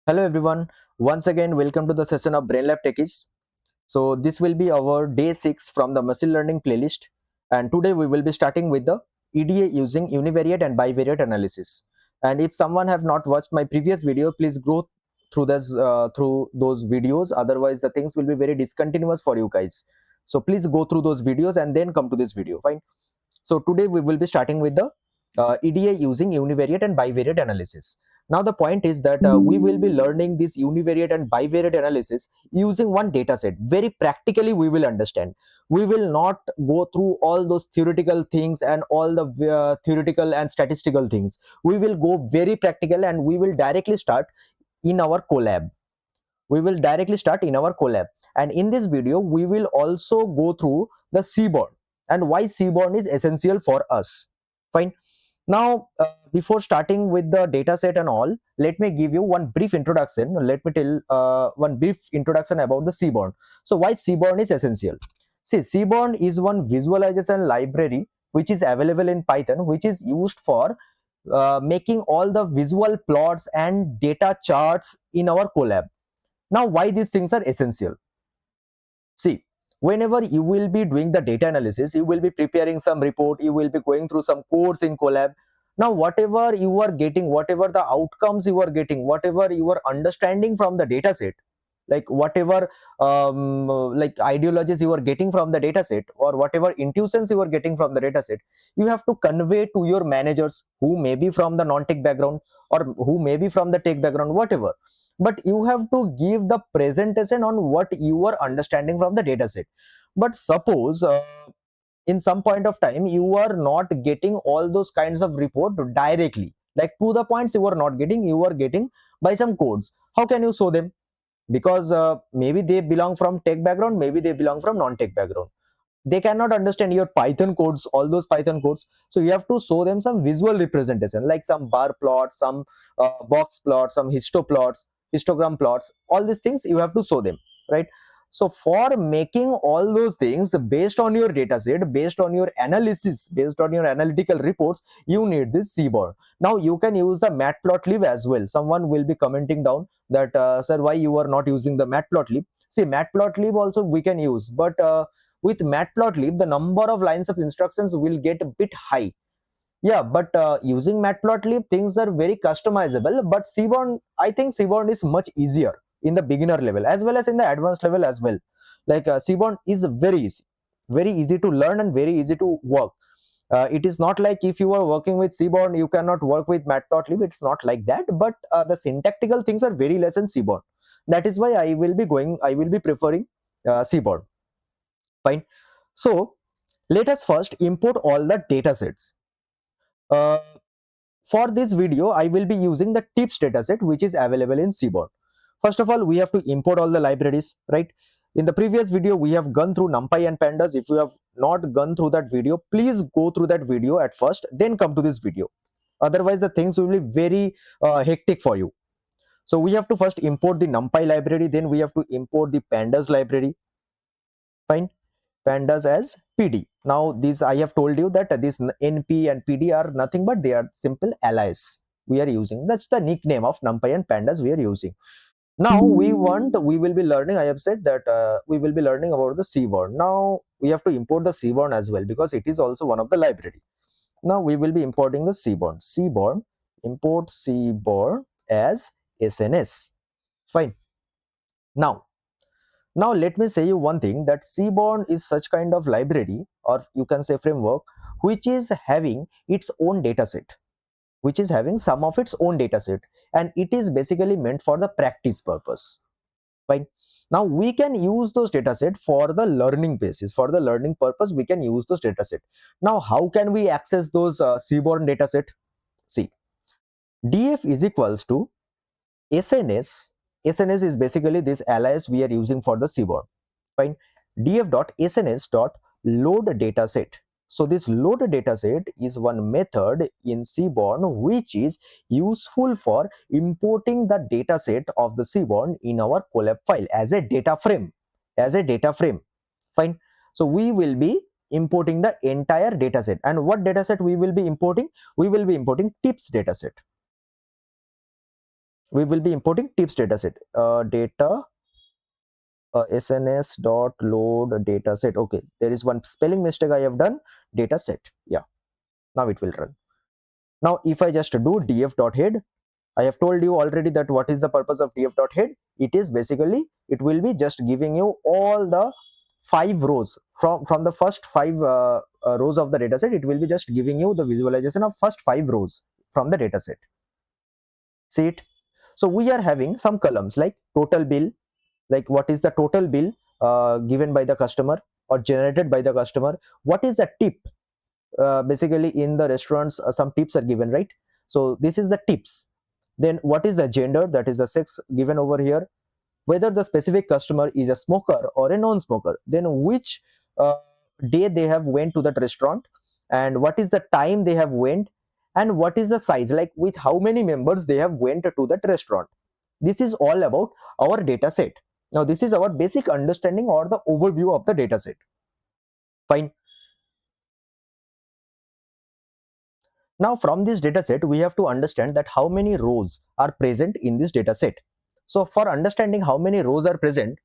Hello everyone, once again welcome to the session of Brain Lab Techies. So this will be our day 6 from the machine learning playlist, and today we will be starting with the EDA using univariate and bivariate analysis. And if someone have not watched my previous video, please go through those videos, otherwise the things will be very discontinuous for you guys. So please go through those videos and then come to this video. Fine. So today we will be starting with the EDA using univariate and bivariate analysis. Now the point is that we will be learning this univariate and bivariate analysis using one data set. Very practically we will understand. We will not go through all those theoretical things and all the theoretical and statistical things. We will go very practical and we will directly start in our collab. And in this video we will also go through the seaborn and why seaborn is essential for us. Fine. Now before starting with the data set and all, let me give you one brief introduction. Let me tell one brief introduction about the seaborn. So why seaborn is essential? See, seaborn is one visualization library which is available in Python, which is used for making all the visual plots and data charts in our collab. Now, why these things are essential? See, whenever you will be doing the data analysis, you will be preparing some report, you will be going through some codes in Colab. Now, whatever you are getting, whatever the outcomes you are getting, whatever you are understanding from the data set, like whatever like ideologies you are getting from the data set or whatever intuitions you are getting from the data set, you have to convey to your managers who may be from the non-tech background or who may be from the tech background, whatever, but you have to give the presentation on what you are understanding from the data set. But suppose in some point of time you are not getting all those kinds of report directly, like to the points you are not getting, you are getting by some codes. How can you show them? Because maybe they belong from tech background, maybe they belong from non-tech background, they cannot understand your Python codes, all those Python codes. So you have to show them some visual representation, like some bar plots, some box plots, some histogram plots, all these things you have to show them, right? So for making all those things based on your data set, based on your analysis, based on your analytical reports, you need this seaborn. Now you can use the matplotlib as well. Someone will be commenting down that sir, why you are not using the matplotlib? See, matplotlib also we can use, but with matplotlib the number of lines of instructions will get a bit high. Yeah, but using matplotlib things are very customizable, but seaborn, I think seaborn is much easier in the beginner level as well as in the advanced level as well. Like seaborn is very easy to learn and very easy to work. It is not like if you are working with seaborn you cannot work with matplotlib. It's not like that, but the syntactical things are very less in seaborn. That is why I will be preferring seaborn. Fine. So let us first import all the data sets. Uh, for this video, I will be using the tips dataset which is available in Seaborn. First of all, we have to import all the libraries, right? In the previous video, we have gone through NumPy and Pandas. If you have not gone through that video, please go through that video at first, then come to this video. Otherwise, the things will be very hectic for you. So we have to first import the NumPy library, then we have to import the Pandas library. Fine. Pandas as PD. Now these I have told you that this NP and PD are nothing but they are simple allies we are using. That's the nickname of NumPy and Pandas we are using. Now we will be learning, I have said that we will be learning about the Seaborn. Now we have to import the Seaborn as well because it is also one of the library. Now we will be importing the Seaborn. Seaborn, import Seaborn as SNS. Fine. Now let me say you one thing, that Seaborn is such kind of library, or you can say framework, which is having its own dataset, which is having some of its own dataset, and it is basically meant for the practice purpose. Fine. Now we can use those dataset for the learning basis, for the learning purpose we can use those dataset. Now how can we access those Seaborn dataset? See, df is equals to SNS. SNS is basically this alias we are using for the Seaborn. Fine. df.sns.load dataset. So this load dataset is one method in Seaborn which is useful for importing the dataset of the Seaborn in our collab file as a data frame. Fine. So we will be importing the entire dataset. And what dataset we will be importing? We will be importing tips dataset. We will be importing tips dataset, data sns dot load dataset. Okay, there is one spelling mistake I have done, dataset. Yeah, now it will run. Now if I just do df dot head, I have told you already that what is the purpose of df dot head. It is basically, it will be just giving you all the 5 rows from the first 5 rows of the dataset. It will be just giving you the visualization of first 5 rows from the dataset. See it? So we are having some columns like total bill, like what is the total bill given by the customer or generated by the customer. What is the tip? Basically in the restaurants some tips are given, right? So this is the tips. Then what is the gender, that is the sex given over here, whether the specific customer is a smoker or a non-smoker, then which uh, day they have went to that restaurant, and what is the time they have went, and what is the size, like with how many members they have went to that restaurant. This is all about our data set. Now this is our basic understanding or the overview of the data set. Fine. Now from this data set we have to understand that how many rows are present in this data set. So for understanding how many rows are present,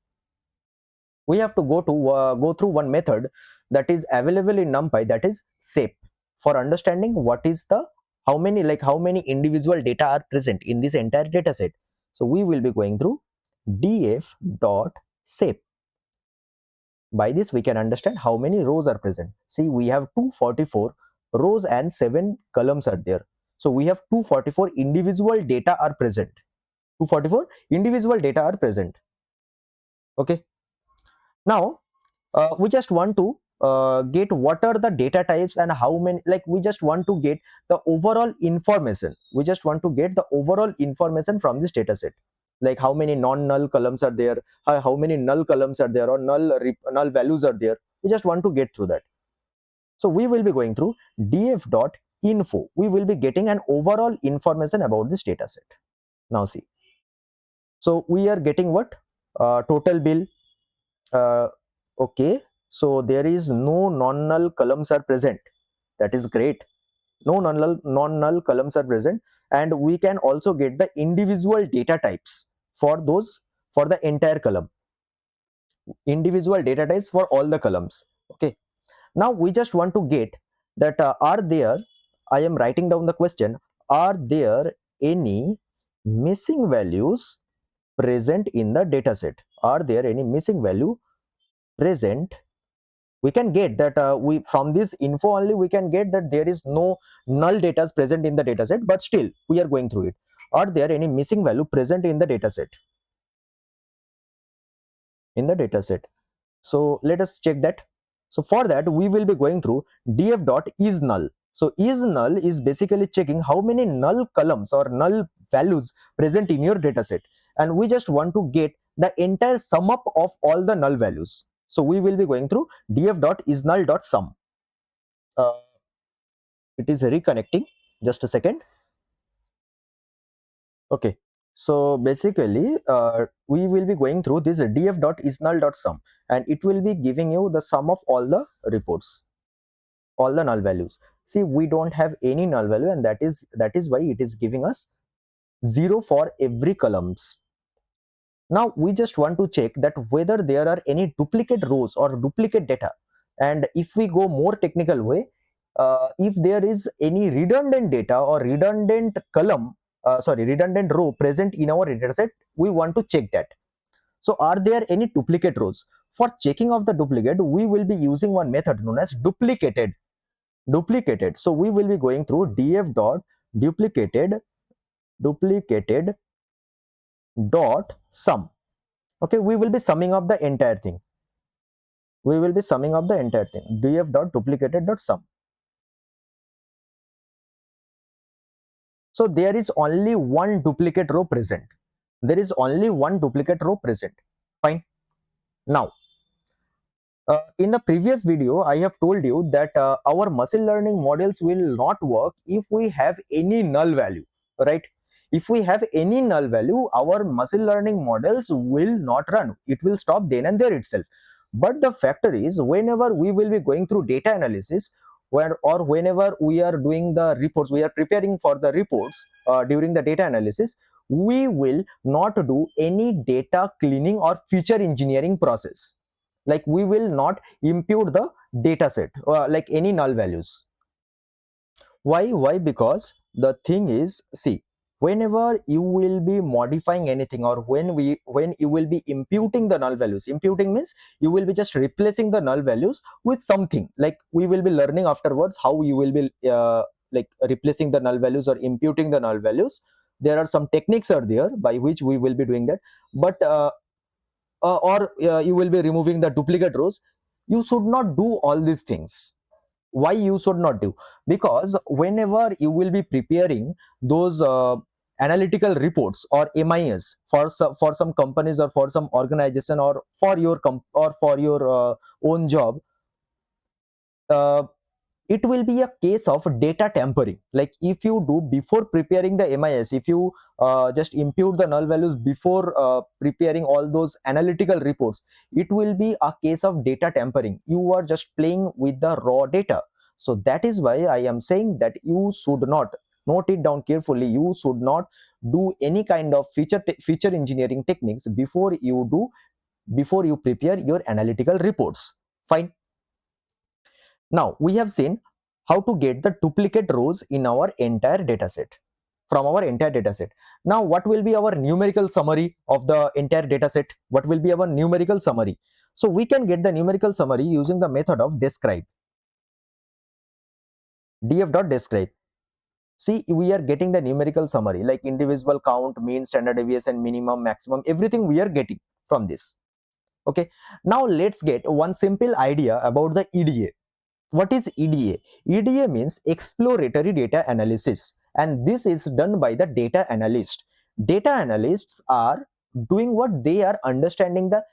we have to go through one method that is available in NumPy, that is SAPE, for understanding what is the how many individual data are present in this entire data set. So we will be going through df.sape. By this we can understand how many rows are present. See, we have 244 rows and 7 columns are there. So we have 244 individual data are present. 244 individual data are present. Okay. Now we just want to get what are the data types and how many, like we just want to get the overall information. We just want to get the overall information from this data set, like how many non-null columns are there, how many null columns are there, or null values are there. We just want to get through that. So we will be going through df.info. We will be getting an overall information about this data set. Now see, so we are getting what, total bill. Okay, so there is no non-null columns are present. That is great. No non-null columns are present, and we can also get the individual data types for those, for the entire column. Individual data types for all the columns. Okay. Now we just want to get that are there, I am writing down the question, are there any missing values present in the data set? Are there any missing value present? We can get that we from this info only we can get that there is no null data present in the data set, but still we are going through it. Are there any missing value present in the data set? In the data set. So let us check that. So for that we will be going through df.isNull. So isNull is basically checking how many null columns or null values present in your data set, and we just want to get the entire sum up of all the null values. So we will be going through df.isNull.sum. It is reconnecting, just a second. Okay, so basically we will be going through this df.isNull.sum, and it will be giving you the sum of all the reports, all the null values. See, we don't have any null value, and that is why it is giving us 0 for every columns. Now we just want to check that whether there are any duplicate rows or duplicate data, and if we go more technical way, if there is any redundant data or redundant column, redundant row present in our data set, we want to check that. So are there any duplicate rows? For checking of the duplicate, we will be using one method known as duplicated. So we will be going through df dot duplicated dot sum. Okay, we will be summing up the entire thing. df.duplicated.sum. So there is only one duplicate row present. Fine. Now in the previous video I have told you that our machine learning models will not work if we have any null value, right? If we have any null value, our machine learning models will not run. It will stop then and there itself. But the factor is, whenever we will be going through data analysis, whenever we are doing the reports, we are preparing for the reports during the data analysis, we will not do any data cleaning or feature engineering process. Like we will not impute the data set like any null values. Why? Because the thing is, see, whenever you will be modifying anything, or when you will be imputing the null values, imputing means you will be just replacing the null values with something. Like we will be learning afterwards how you will be like replacing the null values or imputing the null values. There are some techniques are there by which we will be doing that. But or you will be removing the duplicate rows. You should not do all these things. Why you should not do? Because whenever you will be preparing those analytical reports or MIS for some companies or for some organization or for your or for your own job, uh, it will be a case of data tampering. Like if you do before preparing the MIS, if you just impute the null values before preparing all those analytical reports, it will be a case of data tampering. You are just playing with the raw data. So that is why I am saying that you should not, note it down carefully, you should not do any kind of feature engineering techniques before you prepare your analytical reports. Fine. Now we have seen how to get the duplicate rows in our entire dataset, from our entire dataset. Now what will be our numerical summary of the entire dataset? What will be our numerical summary? So we can get the numerical summary using the method of describe. Df.describe. See, we are getting the numerical summary like indivisible count, mean, standard deviation, minimum, maximum, everything we are getting from this. Okay. Now let's get one simple idea about the EDA. What is EDA? EDA means exploratory data analysis, and this is done by the data analyst. Data analysts are doing what? They are understanding the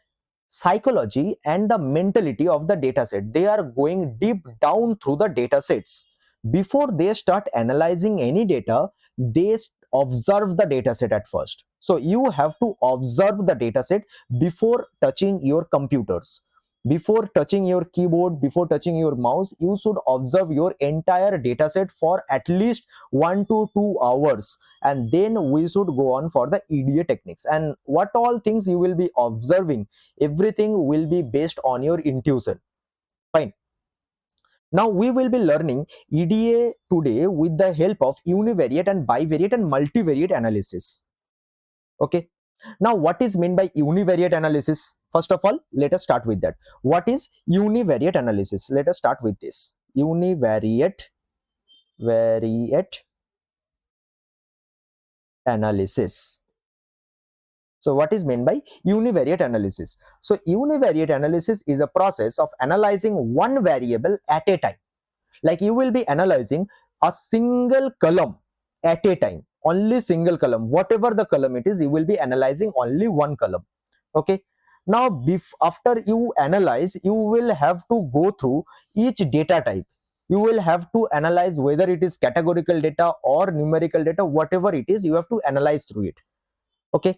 psychology and the mentality of the dataset. They are going deep down through the datasets. Before they start analyzing any data, they observe the dataset at first. So you have to observe the dataset before touching your computers, before touching your keyboard, before touching your mouse. You should observe your entire dataset for at least 1 to 2 hours, and then we should go on for the EDA techniques. And what all things you will be observing, everything will be based on your intuition. Fine. Now we will be learning EDA today with the help of univariate and bivariate and multivariate analysis. Okay. Now what is meant by univariate analysis? First of all, let us start with that. What is univariate analysis? Let us start with this. Univariate variate analysis. So what is meant by univariate analysis? So univariate analysis is a process of analyzing one variable at a time. Like you will be analyzing a single column at a time, only single column, whatever the column it is, you will be analyzing only one column. Okay. Now after you analyze, you will have to go through each data type. You will have to analyze whether it is categorical data or numerical data, whatever it is, you have to analyze through it. Okay.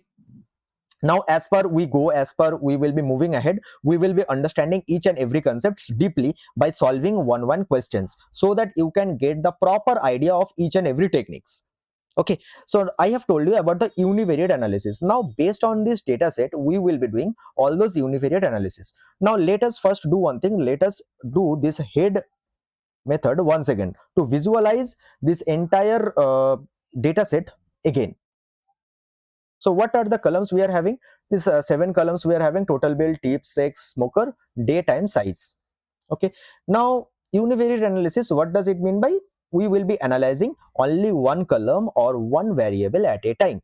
Now as we will be moving ahead, we will be understanding each and every concepts deeply by solving one questions, so that you can get the proper idea of each and every techniques. Okay, so I have told you about the univariate analysis. Now based on this data set, we will be doing all those univariate analysis. Now let us first do one thing. Let us do this head method once again to visualize this entire data set again. So what are the columns we are having? This 7 columns we are having: total bill, tip, sex, smoker, daytime, size. Okay. Now univariate analysis, what does it mean by? We will be analyzing only one column or one variable at a time.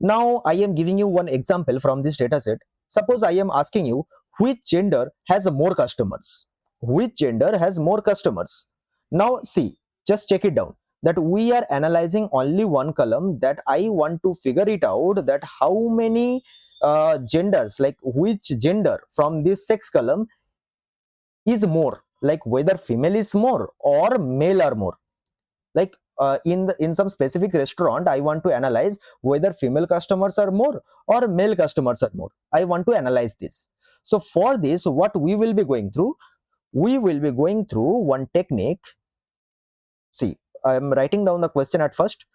Now I am giving you one example from this data set. Suppose I am asking you which gender has more customers. Which gender has more customers? Now see, just check it down that we are analyzing only one column, that I want to figure it out that how many genders, like which gender from this sex column is more, like whether female is more or male are more. Like in some specific restaurant, I want to analyze whether female customers are more or male customers are more. I want to analyze this. So for this, what we will be going through, we will be going through one technique. See, I am writing down the question at first.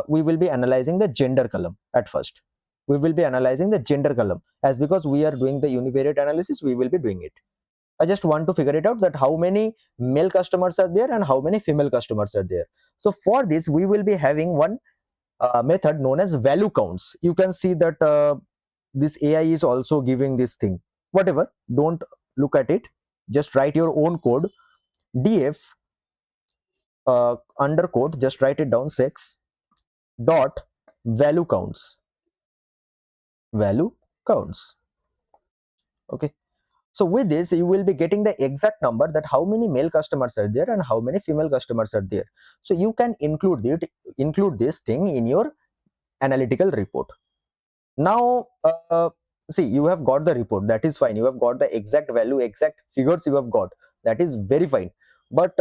we will be analyzing the gender column at first. We will be analyzing the gender column, as because we are doing the univariate analysis, we will be doing it. I just want to figure it out that how many male customers are there and how many female customers are there. So for this, we will be having one method known as value counts. You can see that this AI is also giving this thing. Whatever, don't look at it. Just write your own code. df undercode, just write it down, sex dot value counts. Value counts. Okay. So with this, you will be getting the exact number that how many male customers are there and how many female customers are there. So you can include this thing in your analytical report. Now, see, you have got the report, that is fine. You have got the exact value, exact figures you have got, that is very fine. But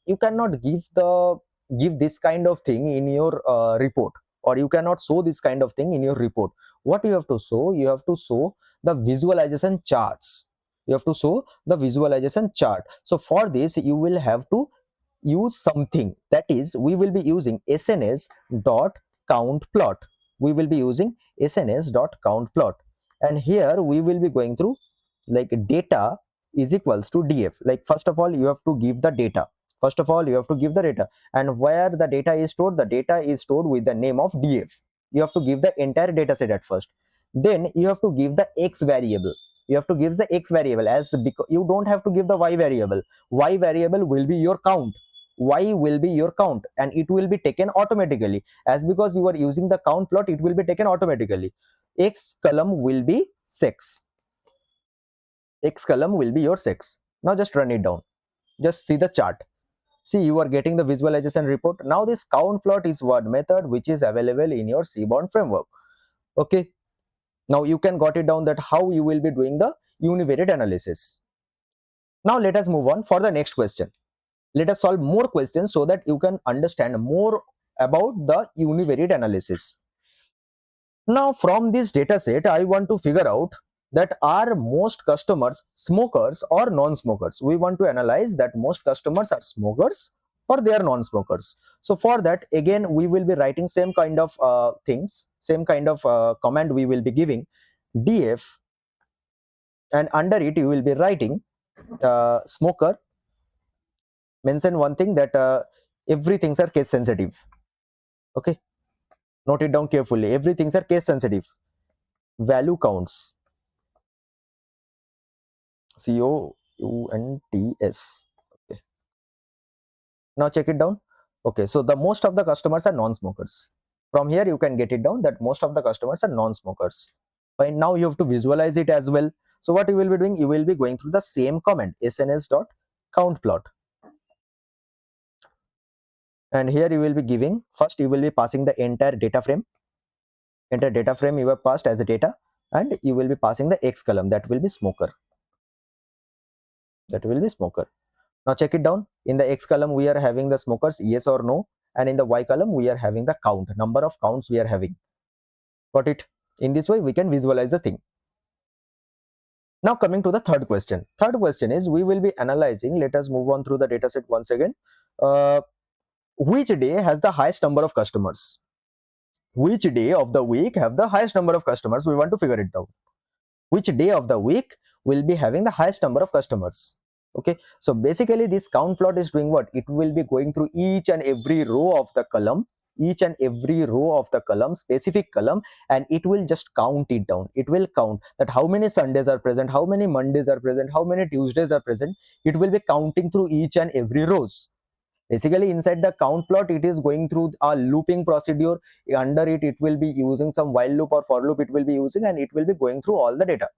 you cannot give this kind of thing in your report, or you cannot show this kind of thing in your report. What you have to show? You have to show the visualization charts. You have to show the visualization chart. So for this, you will have to use something, that is, we will be using sns dot count plot. We will be using sns dot count plot, and here we will be going through like data is equals to df. Like, first of all, you have to give the data. First of all, you have to give the data, and where the data is stored, the data is stored with the name of df. You have to give the entire data set at first. Then you have to give the x variable. You have to give the x variable, as because you don't have to give the y variable. Y variable will be your count. Y will be your count, and it will be taken automatically, as because you are using the count plot, it will be taken automatically. X column will be sex. X column will be your sex. Now just run it down. Just see the chart. See, you are getting the visualization report. Now this count plot is one method which is available in your Seaborn framework. Okay. Now you can got it down that how you will be doing the univariate analysis. Now let us move on for the next question. Let us solve more questions so that you can understand more about the univariate analysis. Now from this data set, I want to figure out that are most customers smokers or non-smokers. We want to analyze that most customers are smokers or they are non-smokers. So for that, again, we will be writing same kind of things, same kind of command we will be giving, df, and under it you will be writing smoker. Mention one thing that everything's are case sensitive. Okay, note it down carefully. Everything's are case sensitive. Value counts. COUNTS. Okay. Now check it down. Okay, so the most of the customers are non-smokers. From here you can get it down that most of the customers are non-smokers. Fine. Now you have to visualize it as well. So what you will be doing? You will be going through the same command, sns dot count plot. And here you will be giving, first you will be passing the entire data frame. Entire data frame you have passed as a data, and you will be passing the x column, that will be smoker. That will be smoker. Now check it down. In the x column we are having the smokers, yes or no, and in the y column we are having the count, number of counts we are having. Got it? In this way we can visualize the thing. Now coming to the third question. Third question is, we will be analyzing, let us move on through the data set once again. Which day has the highest number of customers? Which day of the week have the highest number of customers? We want to figure it out. Which day of the week will be having the highest number of customers? Okay, so basically this count plot is doing what? It will be going through each and every row of the column, each and every row of the column, specific column, and it will just count it down. It will count that how many Sundays are present, how many Mondays are present, how many Tuesdays are present. It will be counting through each and every rows. Basically inside the count plot, it is going through a looping procedure. Under it, it will be using some while loop or for loop it will be using, and it will be going through all the data.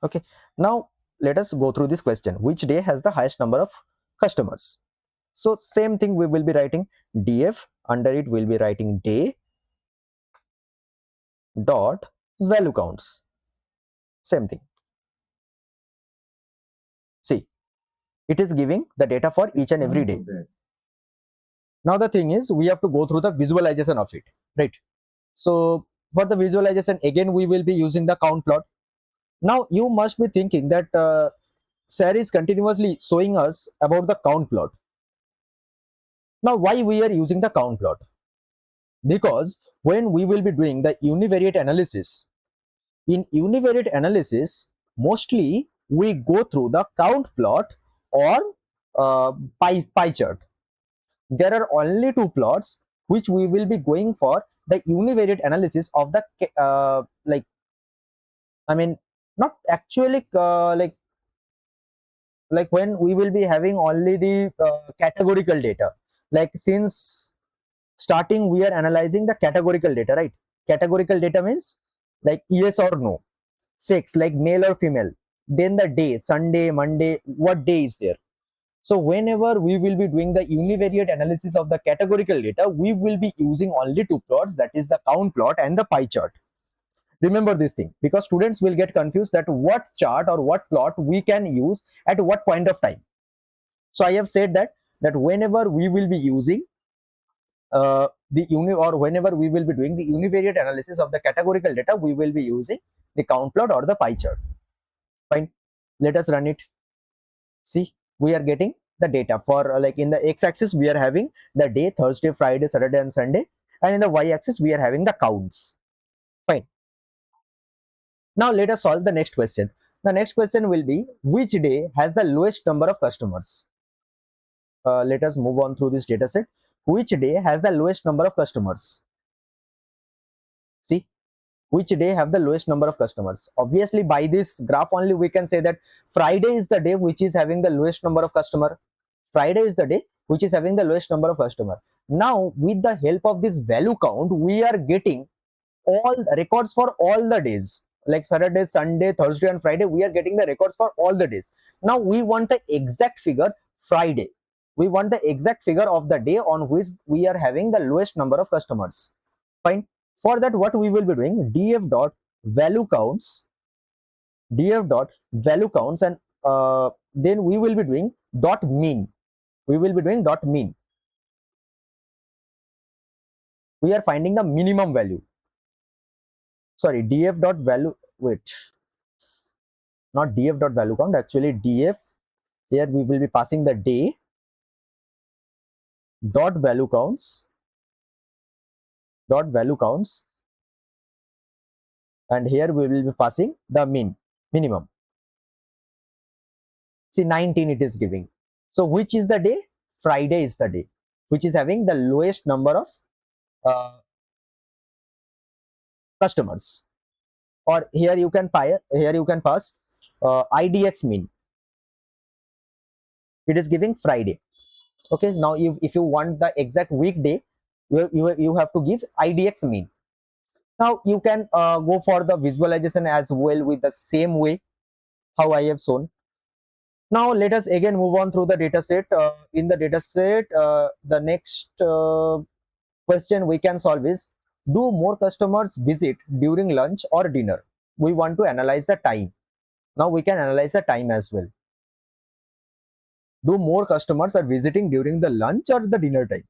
Okay, now let us go through this question. Which day has the highest number of customers? So same thing we will be writing, df, under it will be writing day dot value counts. Same thing. See, it is giving the data for each and every day. Now the thing is, we have to go through the visualization of it, right? So for the visualization, again we will be using the count plot. Now you must be thinking that Sir is continuously showing us about the count plot. Now why we are using the count plot? Because when we will be doing the univariate analysis, in univariate analysis mostly we go through the count plot or pie chart. There are only two plots which we will be going for the univariate analysis of the like, I mean, not actually like when we will be having only the categorical data. Like since starting we are analyzing the categorical data, right? Categorical data means like yes or no, sex like male or female, then the day, Sunday, Monday, what day is there. So whenever we will be doing the univariate analysis of the categorical data, we will be using only two plots, that is the count plot and the pie chart. Remember this thing, because students will get confused that what chart or what plot we can use at what point of time. So I have said that whenever we will be using whenever we will be doing the univariate analysis of the categorical data, we will be using the count plot or the pie chart. Fine, let us run it. See, we are getting the data for like in the x-axis we are having the day, Thursday, Friday, Saturday and Sunday, and in the y-axis we are having the counts. Fine. Now let us solve the next question. The next question will be, which day has the lowest number of customers? Let us move on through this data set. Which day has the lowest number of customers? See, which day have the lowest number of customers? Obviously by this graph only we can say that Friday is the day which is having the lowest number of customer. Friday is the day which is having the lowest number of customer. Now with the help of this value count, we are getting all records for all the days, like Saturday, Sunday, Thursday and Friday. We are getting the records for all the days. Now we want the exact figure Friday. We want the exact figure of the day on which we are having the lowest number of customers. Fine. For that, what we will be doing, df dot value counts, and then we will be doing dot mean. We will be doing dot mean. We are finding the minimum value. Sorry, df dot value, wait, not df dot value count, actually df, here we will be passing the day dot value counts, and here we will be passing the minimum. See, 19 it is giving. So which is the day? Friday is the day which is having the lowest number of customers. Or here you can pass idx mean. It is giving Friday. Okay, now if you want the exact weekday, you have to give idx mean. Now you can go for the visualization as well with the same way how I have shown. Now let us again move on through the data set. In the data set, the next question we can solve is, do more customers visit during lunch or dinner? We want to analyze the time. Now we can analyze the time as well. Do more customers are visiting during the lunch or the dinner time?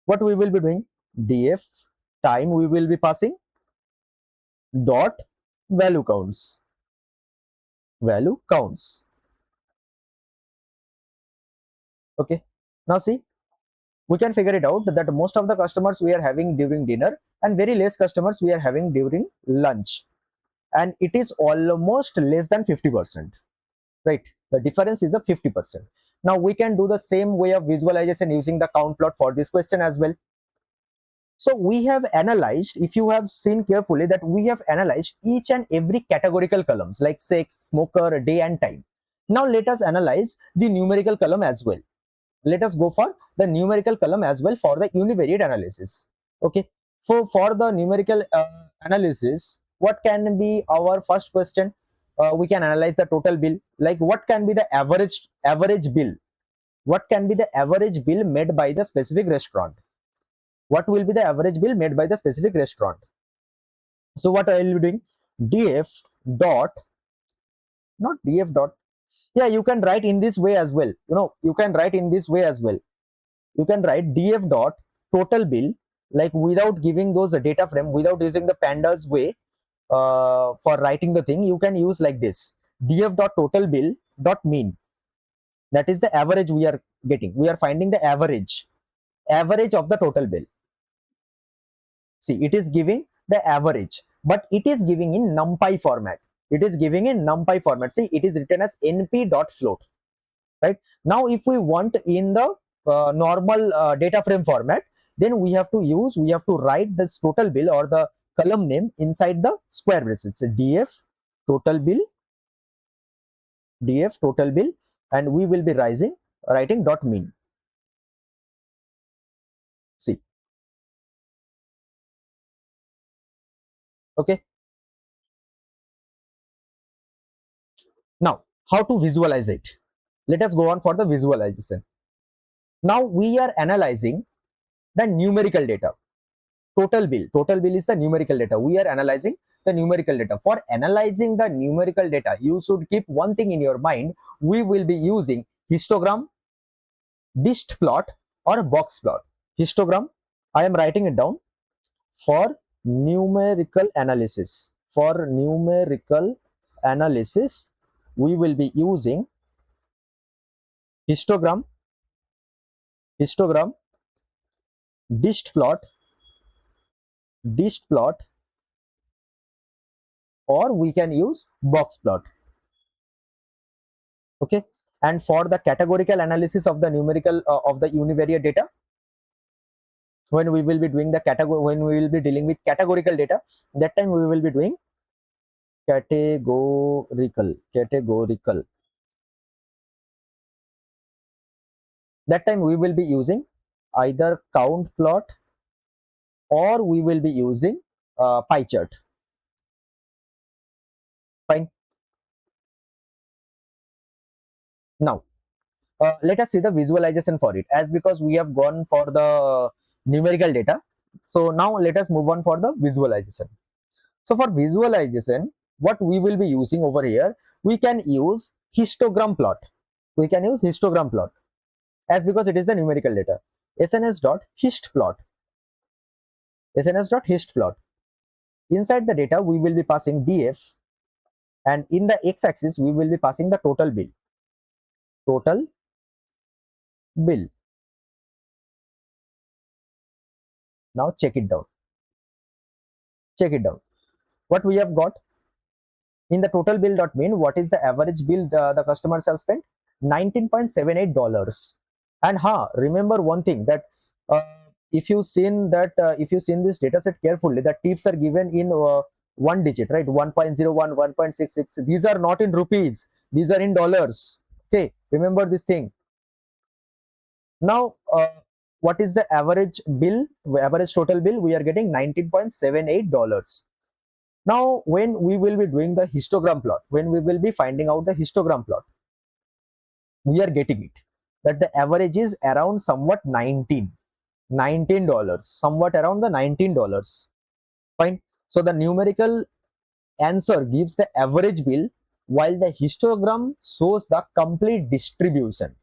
What we will be doing, df time we will be passing dot value counts. Okay, now see, we can figure it out that most of the customers we are having during dinner and very less customers we are having during lunch, and it is almost less than 50%, right? The difference is a 50%. Now we can do the same way of visualization using the count plot for this question as well. So we have analyzed, if you have seen carefully, that we have analyzed each and every categorical columns like sex, smoker, day and time. Now let us analyze the numerical column as well. Let us go for the numerical column as well for the univariate analysis. Okay, so for the numerical analysis, what can be our first question? We can analyze the total bill. Like what can be the average bill? What can be the average bill made by the specific restaurant? What will be the average bill made by the specific restaurant? So what I will be doing, df dot, not df dot, yeah, you can write in this way as well. You can write in this way as well. You can write df dot total bill, like without giving those data frame, without using the pandas way for writing the thing. You can use like this, df dot total bill dot mean. That is the average we are getting. We are finding the average average of the total bill. See, it is giving the average, but it is giving in numpy format. It is giving in numpy format. See, it is written as np.float, right? Now if we want in the normal data frame format, then we have to write this total bill or the column name inside the square brackets. df total bill, df total bill, and we will be writing dot mean. See, okay. Now how to visualize it? Let us go on for the visualization. Now we are analyzing the numerical data. Total bill is the numerical data. We are analyzing the numerical data. For analyzing the numerical data, you should keep one thing in your mind. We will be using histogram, dist plot, or box plot. Histogram, I am writing it down. For numerical analysis, we will be using histogram, histogram, dist plot, dist plot, or we can use box plot. Okay. And for the categorical analysis of the numerical of the univariate data, when we will be doing the category, when we will be dealing with categorical data, that time we will be doing categorical. That time we will be using either count plot, or we will be using pie chart. Fine. Now let us see the visualization for it, as because we have gone for the numerical data. So now let us move on for the visualization. So for visualization, what we will be using over here, we can use histogram plot. We can use histogram plot, as because it is the numerical data. sns.hist plot, sns.hist plot. Inside the data, we will be passing df, and in the x-axis, we will be passing the total bill. Total bill. Now check it down. Check it down. What we have got in the total bill dot mean, what is the average bill the customers have spent? $19.78. And remember one thing, that if you seen this data set carefully, the tips are given in one digit, right? 1.01, 1.66. These are not in rupees, these are in dollars. Okay, remember this thing. Now what is the average bill, average total bill? We are getting $19.78. Now when we will be doing the histogram plot, when we will be finding out the histogram plot, we are getting it that the average is around somewhat $19, somewhat around the $19. Fine. So the numerical answer gives the average bill, while the histogram shows the complete distribution.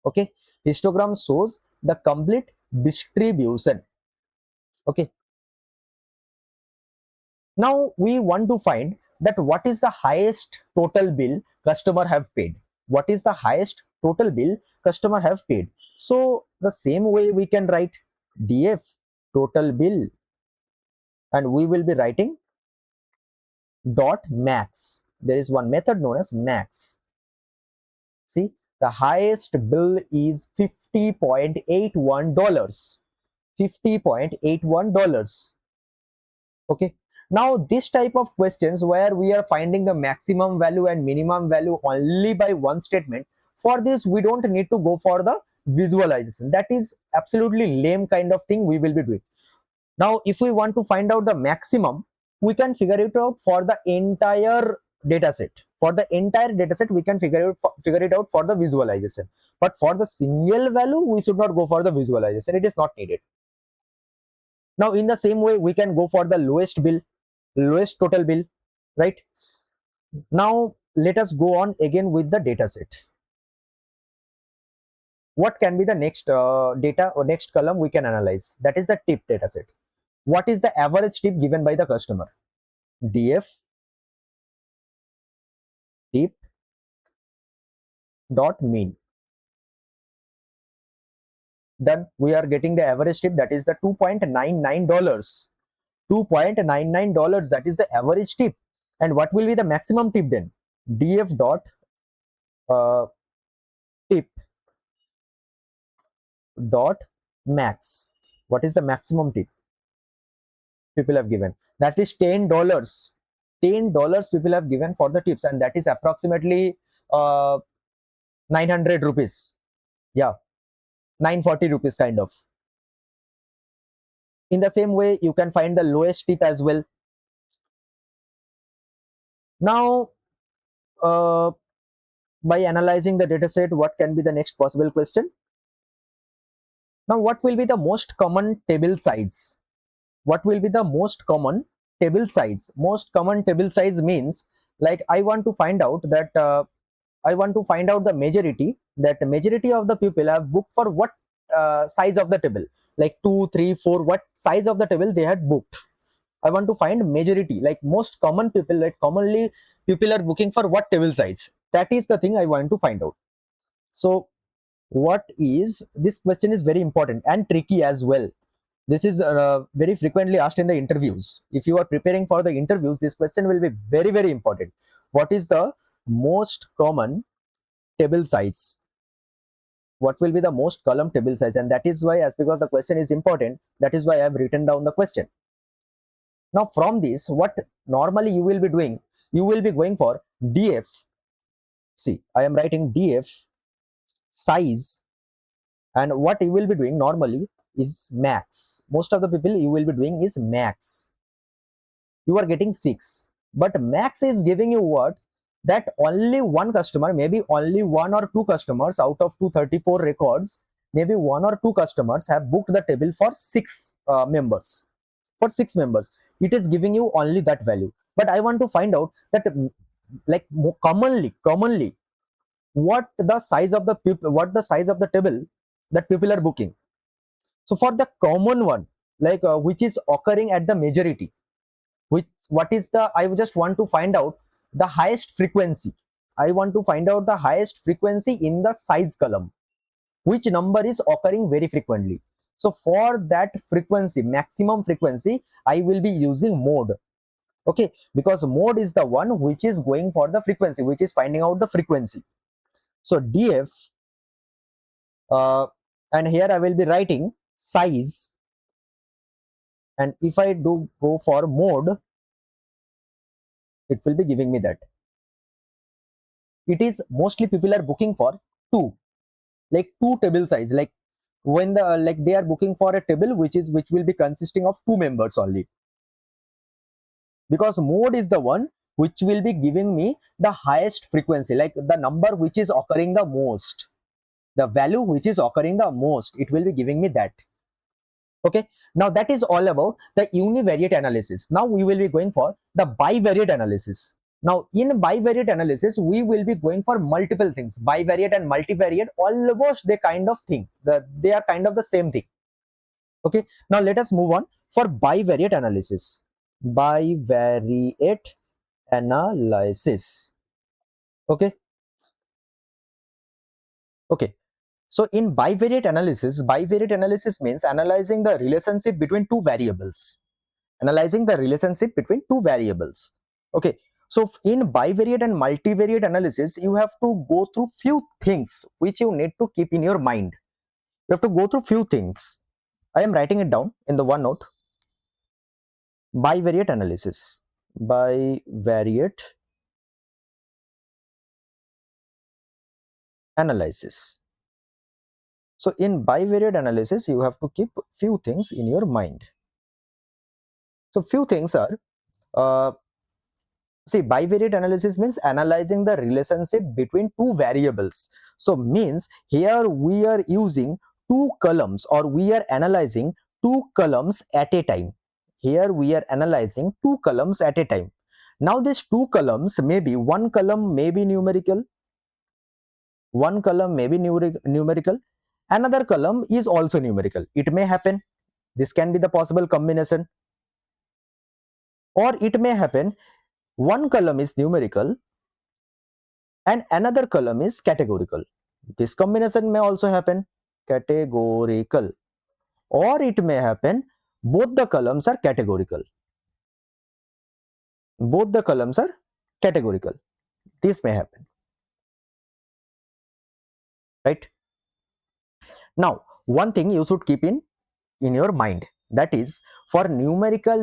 Okay, histogram shows the complete distribution. Okay. Now we want to find that what is the highest total bill customer have paid. What is the highest total bill customer have paid? So the same way we can write df total bill, and we will be writing dot max. There is one method known as max. See, the highest bill is $50.81. $50.81. Okay. Now this type of questions where we are finding the maximum value and minimum value only by one statement, for this we don't need to go for the visualization. That is absolutely lame kind of thing we will be doing. Now if we want to find out the maximum, we can figure it out for the entire data set. For the entire data set, we can figure it out for the visualization. But for the single value, we should not go for the visualization. It is not needed. Now in the same way, we can go for the lowest bill, lowest total bill, right? Now let us go on again with the data set. What can be the next data or next column we can analyze? That is the tip data set. What is the average tip given by the customer? df tip dot mean. Done. We are getting the average tip, that is the $2.99. $2.99, that is the average tip. And what will be the maximum tip then? Df dot tip dot max. What is the maximum tip people have given? That is $10. $10 people have given for the tips, and that is approximately 900 rupees. Yeah, 940 rupees kind of. In the same way, you can find the lowest tip as well. Now, by analyzing the dataset, what can be the next possible question? Now, what will be the most common table size? What will be the most common table size? Most common table size means, like, I want to find out that I want to find out the majority, that majority of the people have booked for what size of the table, like 2, 3, 4, what size of the table they had booked. I want to find majority, like most common people, like commonly people are booking for what table size. That is the thing I want to find out. So what is, this question is very important and tricky as well. This is very frequently asked in the interviews. If you are preparing for the interviews, this question will be very, very important. What is the most common table size? What will be the most column table size? And that is why, as because the question is important, that is why I have written down the question. Now from this, what normally you will be doing, you will be going for df. See, I am writing df size, and what you will be doing normally is max. Most of the people you will be doing is max. You are getting 6, but max is giving you what? That only one customer, maybe only one or two customers out of 234 records, maybe one or two customers have booked the table for 6 members. For 6 members, it is giving you only that value. But I want to find out that, like, commonly, what the size of the people, what the size of the table that people are booking. So for the common one, like which is occurring at the majority, which, what is the, I just want to find out the highest frequency. I want to find out the highest frequency in the size column, which number is occurring very frequently. So for that frequency, maximum frequency, I will be using mode. Okay, because mode is the one which is going for the frequency, which is finding out the frequency. So df, and here I will be writing size, and if I do go for mode, it will be giving me that. It is mostly people are booking for 2, like 2 table size, like when the, like they are booking for a table which will be consisting of 2 members only, because mode is the one which will be giving me the highest frequency, like the number which is occurring the most, the value which is occurring the most, it will be giving me that. Okay, now that is all about the univariate analysis. Now we will be going for the bivariate analysis. Now in bivariate analysis, we will be going for multiple things. Bivariate and multivariate, almost they kind of thing, they are kind of the same thing. Okay, now let us move on for bivariate analysis. Bivariate analysis. Okay, okay. So in bivariate analysis means analyzing the relationship between two variables. Analyzing the relationship between two variables. Okay, so in bivariate and multivariate analysis, you have to go through few things which you need to keep in your mind. You have to go through few things. I am writing it down in the OneNote. Bivariate analysis. Bivariate analysis. So in bivariate analysis, you have to keep few things in your mind. So few things are, see, bivariate analysis means analyzing the relationship between two variables. So means here we are using two columns, or we are analyzing two columns at a time. Here we are analyzing two columns at a time. Now these two columns, maybe one column may be numerical, one column may be numerical, another column is also numerical. It may happen, this can be the possible combination. Or it may happen one column is numerical and another column is categorical. This combination may also happen. categorical, or it may happen both the columns are categorical. Both the columns are categorical. This may happen, right? Now, one thing you should keep in your mind, that is, for numerical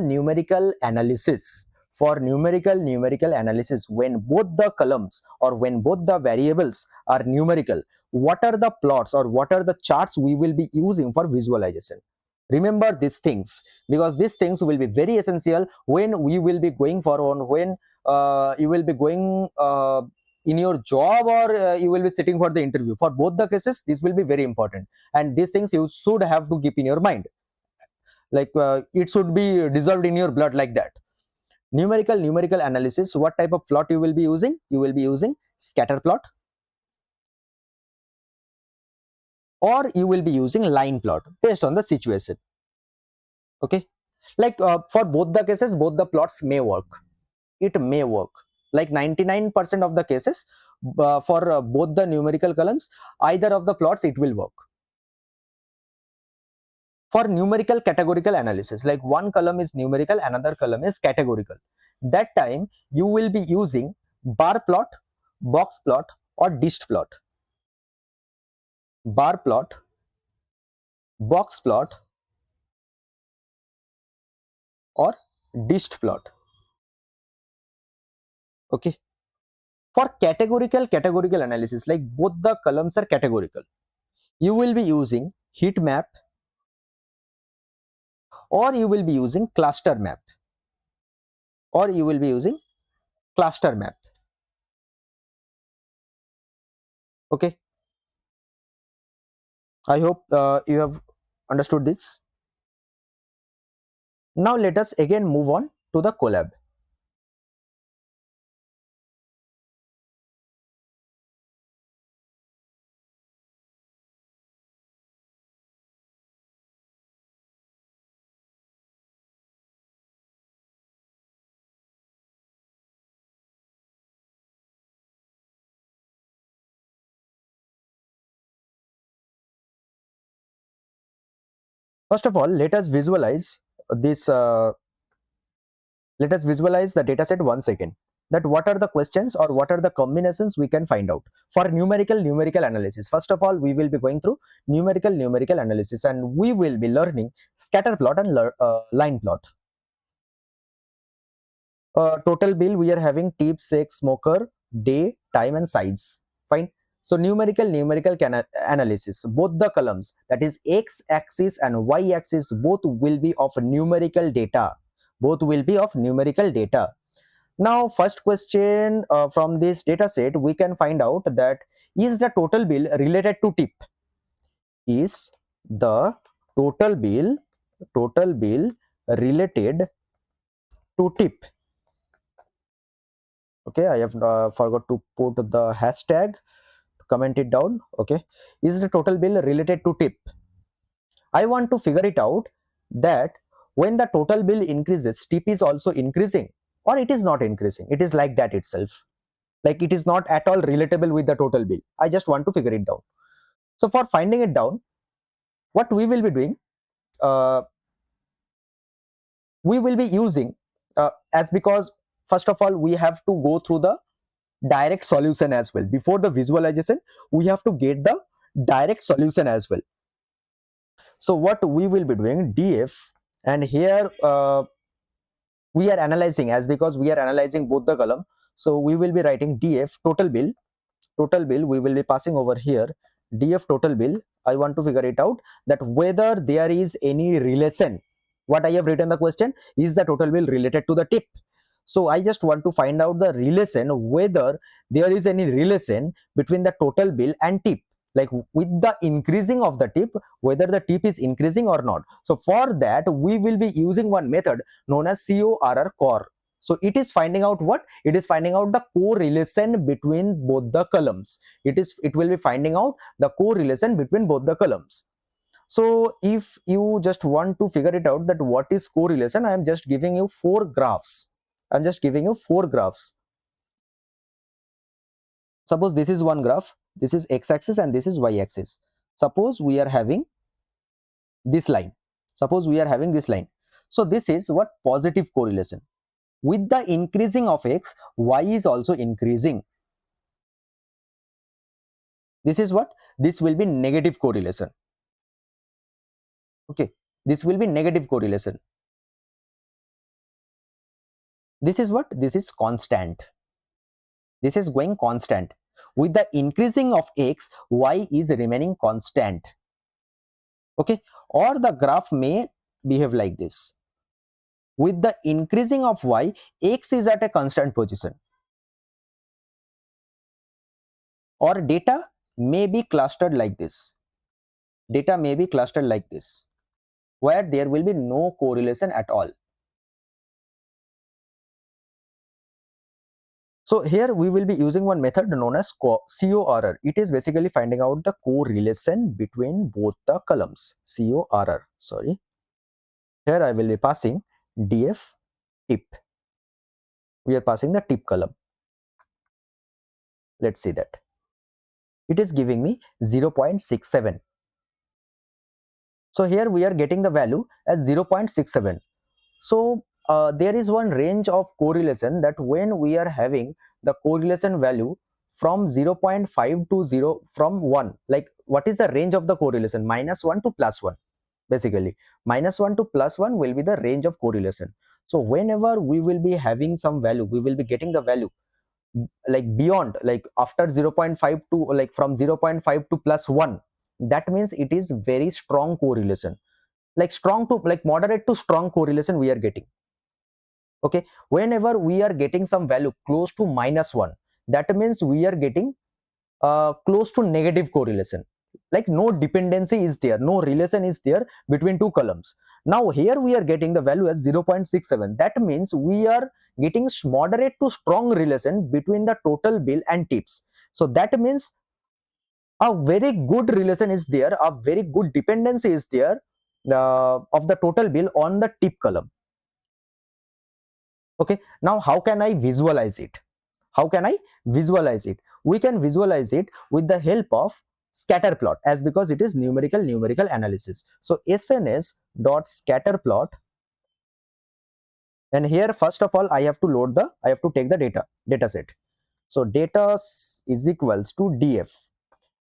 analysis, when both the columns or when both the variables are numerical, what are the plots or what are the charts we will be using for visualization? Remember these things, because these things will be very essential when we will be going for on when you will be going in your job, or you will be sitting for the interview. For both the cases, this will be very important, and these things you should have to keep in your mind, like it should be dissolved in your blood, like that. Numerical analysis, what type of plot you will be using? You will be using scatter plot, or you will be using line plot based on the situation. Okay, like for both the cases, both the plots may work. It may work like 99% of the cases. For both the numerical columns, either of the plots it will work. For numerical categorical analysis, like one column is numerical, another column is categorical, that time you will be using bar plot, box plot, or dished plot. Bar plot, box plot, or dished plot. Okay, for categorical analysis, like both the columns are categorical, you will be using heat map, or you will be using cluster map, or you will be using cluster map. Okay, I hope you have understood this. Now let us again move on to the collab. First of all, let us visualize this. Let us visualize the dataset once again. That what are the questions or what are the combinations we can find out for numerical analysis. First of all, we will be going through numerical analysis, and we will be learning scatter plot and line plot. Total bill, we are having tip, sex, smoker, day, time, and size. Fine. So numerical analysis, both the columns, that is x axis and y axis, both will be of numerical data. Both will be of numerical data. Now, first question from this data set, we can find out that is the total bill related to tip? Is the total bill related to tip? Okay, I have forgot to put the hashtag, comment it down. Okay, is the total bill related to tip? I want to figure it out that when the total bill increases, tip is also increasing, or it is not increasing, it is like that itself, like it is not at all relatable with the total bill. I just want to figure it down. So for finding it down, what we will be doing, uh, we will be using as because first of all we have to go through the direct solution as well. Before the visualization, we have to get the direct solution as well. So what we will be doing, df, and here we are analyzing, as because we are analyzing both the column, so we will be writing df total bill we will be passing over here, df total bill. I want to figure it out that whether there is any relation. What I have written the question is the total bill related to the tip. So I just want to find out the relation, whether there is any relation between the total bill and tip, like with the increasing of the tip, whether the tip is increasing or not. So for that we will be using one method known as CORR. So it is finding out what? It is finding out the correlation between both the columns. It will be finding out the correlation between both the columns. So if you just want to figure it out that what is correlation, I am just giving you four graphs. I'm just giving you four graphs. Suppose this is one graph, this is x-axis and this is y-axis. Suppose we are having this line. Suppose we are having this line. So this is what? Positive correlation. With the increasing of x, y is also increasing. This is what? This will be negative correlation. Okay, this will be negative correlation. This is what? This is constant. This is going constant. With the increasing of x, y is remaining constant. Okay, or the graph may behave like this. With the increasing of y, x is at a constant position. Or data may be clustered like this. Data may be clustered like this, where there will be no correlation at all. So here we will be using one method known as CORR. It is basically finding out the correlation between both the columns. CORR, sorry. Here I will be passing DF tip. We are passing the tip column. Let's see that. It is giving me 0.67. So here we are getting the value as 0.67. So there is one range of correlation, that when we are having the correlation value from 0.5 to 0 from 1, like what is the range of the correlation? -1 to +1. Basically -1 to +1 will be the range of correlation. So whenever we will be having some value, we will be getting the value like beyond, like after 0.5 to, like from 0.5 to +1, that means it is very strong correlation. Like strong to, like moderate to strong correlation we are getting. Okay, whenever we are getting some value close to -1, that means we are getting close to negative correlation. Like no dependency is there, no relation is there between two columns. Now here we are getting the value as 0.67. That means we are getting moderate to strong relation between the total bill and tips. So that means a very good relation is there, a very good dependency is there of the total bill on the tip column. Okay, now how can I visualize it? How can I visualize it? We can visualize it with the help of scatter plot, as because it is numerical analysis. So SNS dot scatter plot, and here first of all I have to take the data set. So data is equals to df,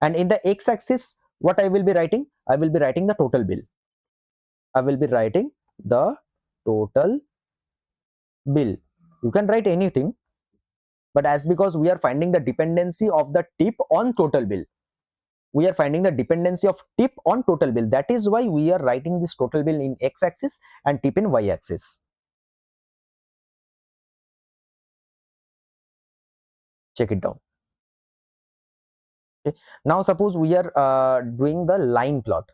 and in the x-axis what I will be writing? I will be writing the total bill. I will be writing the total bill. You can write anything, but as because we are finding the dependency of the tip on total bill, we are finding the dependency of tip on total bill, that is why we are writing this total bill in x-axis and tip in y-axis. Check it down. Okay, now suppose we are doing the line plot.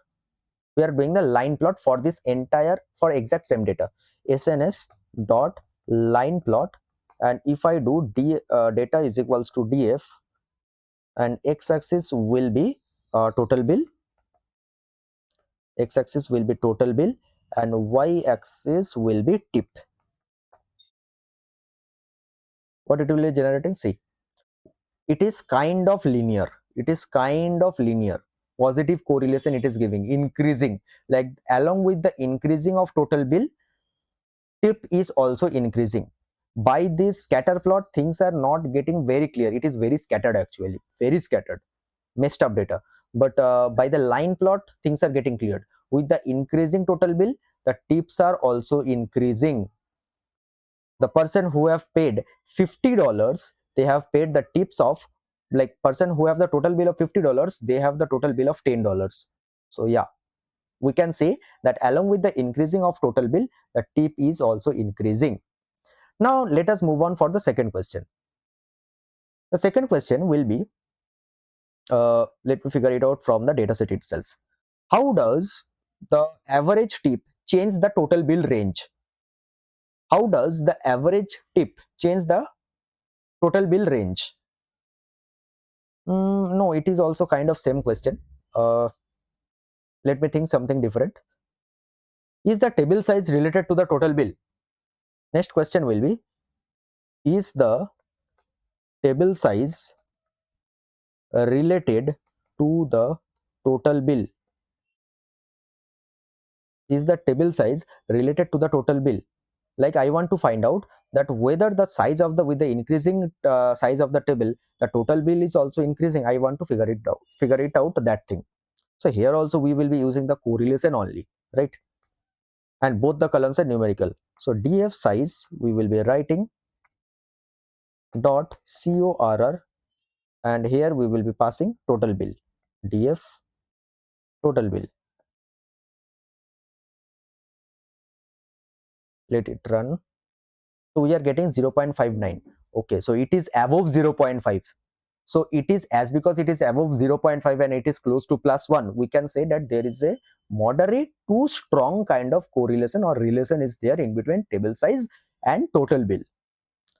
We are doing the line plot for this entire, for exact same data. SNS dot line plot, and if I do data is equals to df, and x-axis will be total bill, x-axis will be total bill, and y-axis will be tip. What it will be generating? See, it is kind of linear. It is kind of linear. Positive correlation it is giving, increasing. Like along with the increasing of total bill, tip is also increasing. By this scatter plot, things are not getting very clear. It is very scattered, actually, very scattered, messed up data. But by the line plot, things are getting cleared. With the increasing total bill, the tips are also increasing. The person who have paid $50, they have paid the tips of, like person who have the total bill of $50, they have the total bill of $10. So yeah, we can say that along with the increasing of total bill, the tip is also increasing. Now let us move on for the second question. The second question will be, let me figure it out from the dataset itself. How does the average tip change the total bill range? How does the average tip change the total bill range? No, it is also kind of same question. Let me think something different. Is the table size related to the total bill? Next question will be, is the table size related to the total bill, is the table size related to the total bill? Like I want to find out that whether the size of the, with the increasing size of the table, the total bill is also increasing. I want to figure it out that thing. So here also we will be using the correlation only, right? And both the columns are numerical. So df size we will be writing dot corr, and here we will be passing total bill, df total bill. Let it run. So we are getting 0.59. Okay, so it is above 0.5. So it is, as because it is above 0.5 and it is close to +1, we can say that there is a moderate to strong kind of correlation or relation is there in between table size and total bill.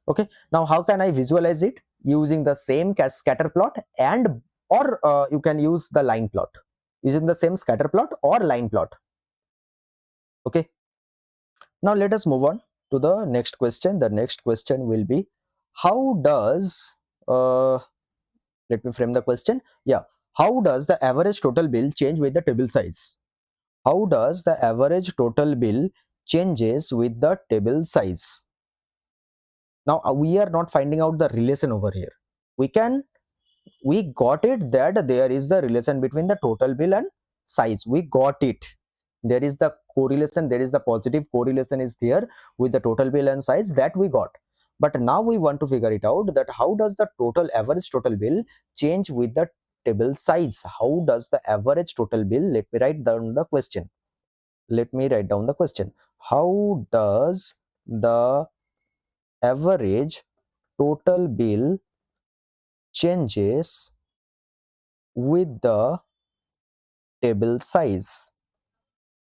Okay, now how can I visualize it? Using the same scatter plot and or you can use the line plot, using the same scatter plot or line plot. Okay, now let us move on to the next question. The next question will be, how does let me frame the question. Yeah, how does the average total bill change with the table size? How does the average total bill changes with the table size? Now we are not finding out the relation over here. We got it that there is the relation between the total bill and size. We got it. There is the correlation, there is the positive correlation is there with the total bill and size, that we got. But now we want to figure it out that how does the total average total bill change with the table size? How does the average total bill, let me write down the question. Let me write down the question. How does the average total bill changes with the table size?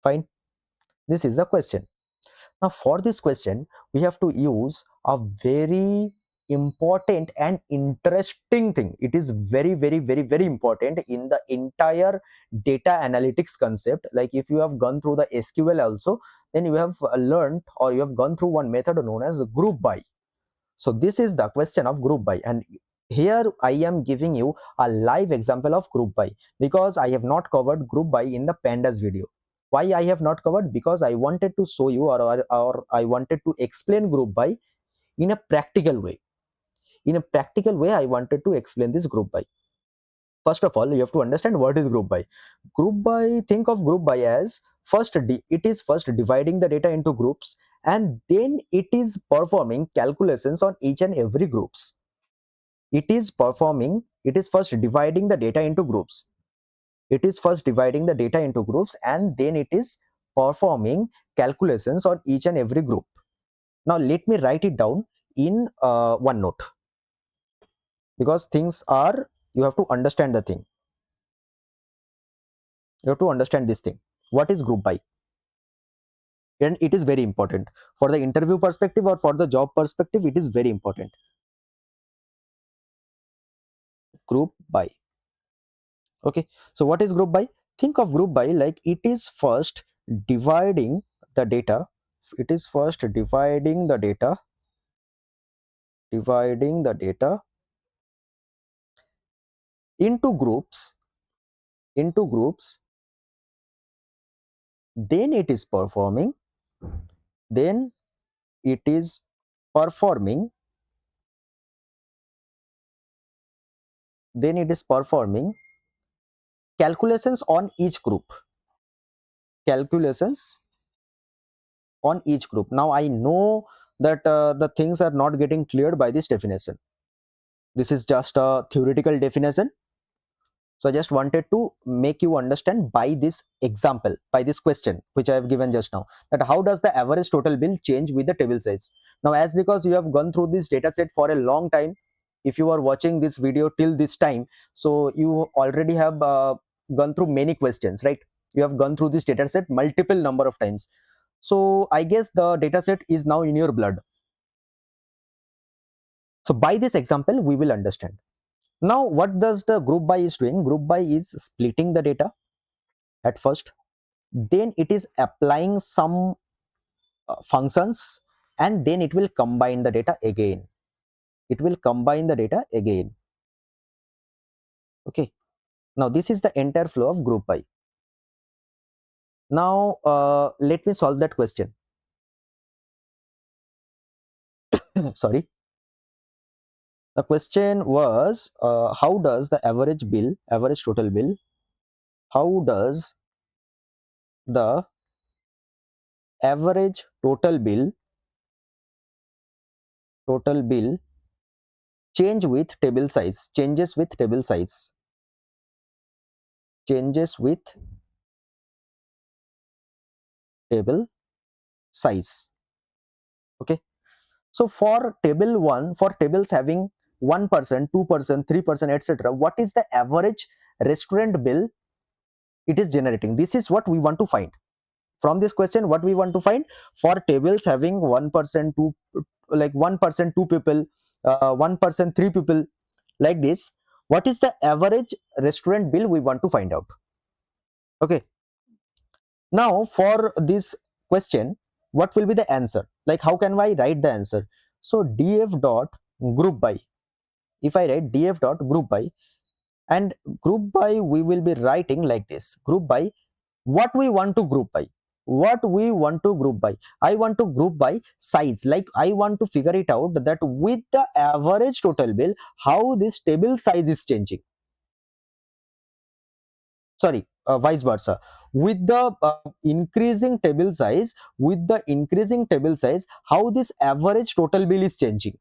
Fine. This is the question. Now for this question, we have to use a very important and interesting thing. It is very important in the entire data analytics concept. Like if you have gone through the SQL also, then you have learned or you have gone through one method known as group by. So this is the question of group by, and here I am giving you a live example of group by, because I have not covered group by in the pandas video. Why I have not covered? Because I wanted to show you or I wanted to explain group by in a practical way. In a practical way, I wanted to explain this group by. First of all, you have to understand what is group by. Group by, think of group by as it is first dividing the data into groups, and then it is performing calculations on each and every groups. It is first dividing the data into groups. It is first dividing the data into groups, and then it is performing calculations on each and every group. Now let me write it down in OneNote, because things are, you have to understand the thing. You have to understand this thing. What is group by? And it is very important for the interview perspective or for the job perspective. It is very important. Group by. Okay, so what is group by? Think of group by like it is first dividing the data. It is first dividing the data, into groups, then it is performing, then it is performing then it is performing calculations on each group. Calculations on each group. Now I know that the things are not getting cleared by this definition. This is just a theoretical definition. So I just wanted to make you understand by this example, by this question which I have given just now, that how does the average total bill change with the table size. Now as because you have gone through this data set for a long time, if you are watching this video till this time, so you already have gone through many questions, right? You have gone through this data set multiple number of times. So I guess the data set is now in your blood. So by this example, we will understand. Now, what does the group by is doing? Group by is splitting the data at first, then it is applying some functions, and then it will combine the data again. It will combine the data again. Okay. Now this is the entire flow of group by. Now let me solve that question. Sorry. The question was how does the average total bill, how does the average total bill change with table size, changes with table size, changes with table size. Okay. So for table 1, for tables having 1%, 2%, 3%, etc., what is the average restaurant bill it is generating? This is what we want to find. From this question, what we want to find, for tables having 1%, 2, like 1%, 2 people, 1%, 3 people, like this, what is the average restaurant bill we want to find out? Okay. Now for this question, what will be the answer? Like how can I write the answer? So df dot group by, if I write df dot group by, and group by we will be writing like this, group by what we want to group by, what we want to group by. I want to group by size, like I want to figure it out that with the average total bill how this table size is changing. Sorry, vice versa, with the increasing table size, with the increasing table size how this average total bill is changing.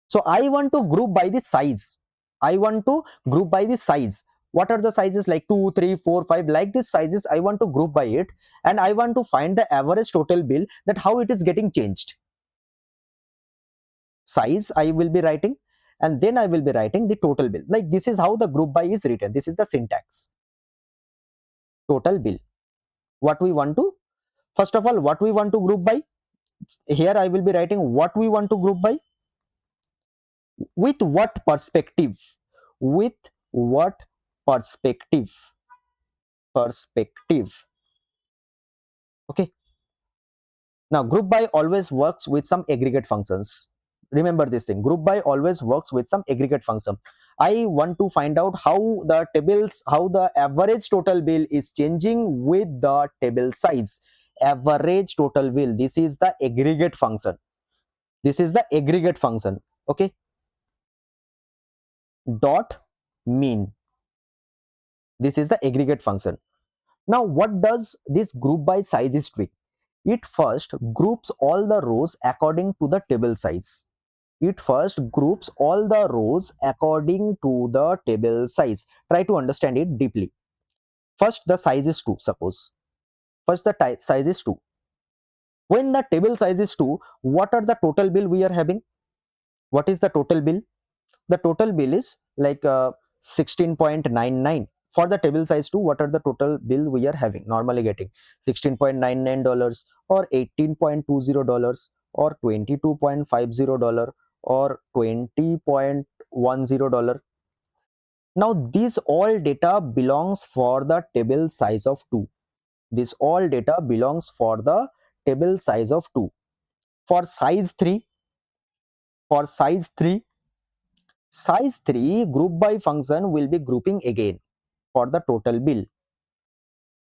So I want to group by the size, I want to group by the size. What are the sizes? Like 2, 3, 4, 5, like these sizes I want to group by it, and I want to find the average total bill, that how it is getting changed. Size I will be writing, and then I will be writing the total bill. Like this is how the group by is written, this is the syntax. Total bill, what we want to, first of all, what we want to group by, here I will be writing what we want to group by, with what perspective, with what perspective. Okay. Now group by always works with some aggregate functions. Remember this thing, group by always works with some aggregate function. I want to find out how the tables, how the average total bill is changing with the table size. Average total bill, this is the aggregate function, this is the aggregate function. Okay. Dot mean, this is the aggregate function. Now what does this group by size is doing? It first groups all the rows according to the table size. It first groups all the rows according to the table size. Try to understand it deeply. First the size is 2, suppose. First the size is 2. When the table size is 2, what are the total bill we are having? What is the total bill? The total bill is like 16.99. For the table size 2, what are the total bill we are having, normally getting? $16.99 or $18.20 or $22.50 or $20.10. Now these all data belongs for the table size of 2. This all data belongs for the table size of 2. For size 3, for size 3 group by function will be grouping again for the total bill.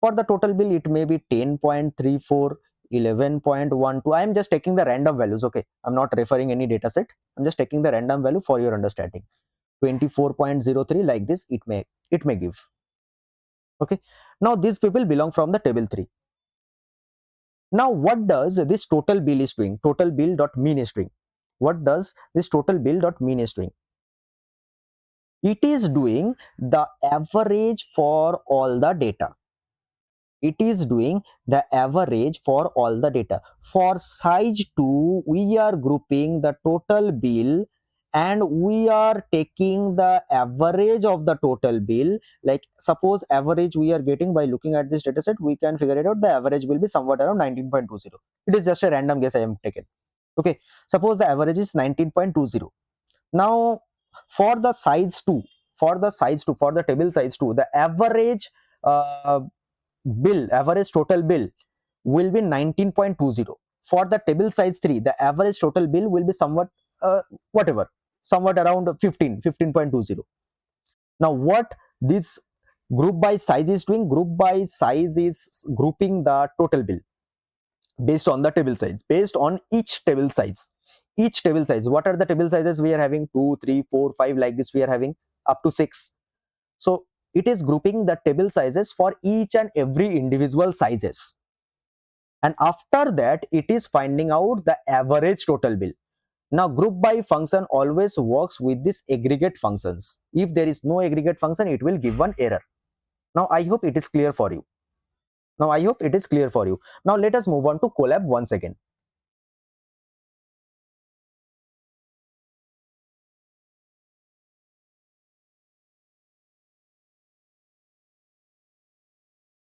For the total bill it may be 10.34, 11.12. I am just taking the random values. Okay, I'm not referring any data set, I'm just taking the random value for your understanding. 24.03, like this it may give. Okay. Now these people belong from the table 3. Now what does this total bill is doing? Total bill dot mean is doing. What does this total bill dot mean is doing? It is doing the average for all the data. It is doing the average for all the data. For size 2, we are grouping the total bill and we are taking the average of the total bill. Like suppose average we are getting by looking at this data set, we can figure it out, the average will be somewhat around 19.20. It is just a random guess I am taken. Okay, suppose the average is 19.20. Now for the size 2, for the table size 2, the average bill, average total bill will be 19.20. For the table size 3, the average total bill will be somewhat whatever, somewhat around 15.20. Now what this group by size is doing? Group by size is grouping the total bill based on the table size, based on each table size. Each table size, what are the table sizes we are having? 2, 3, 4, 5, like this we are having up to 6. So it is grouping the table sizes for each and every individual sizes, and after that it is finding out the average total bill. Now group by function always works with this aggregate functions. If there is no aggregate function, it will give one error. Now I hope it is clear for you. Now let us move on to collab once again.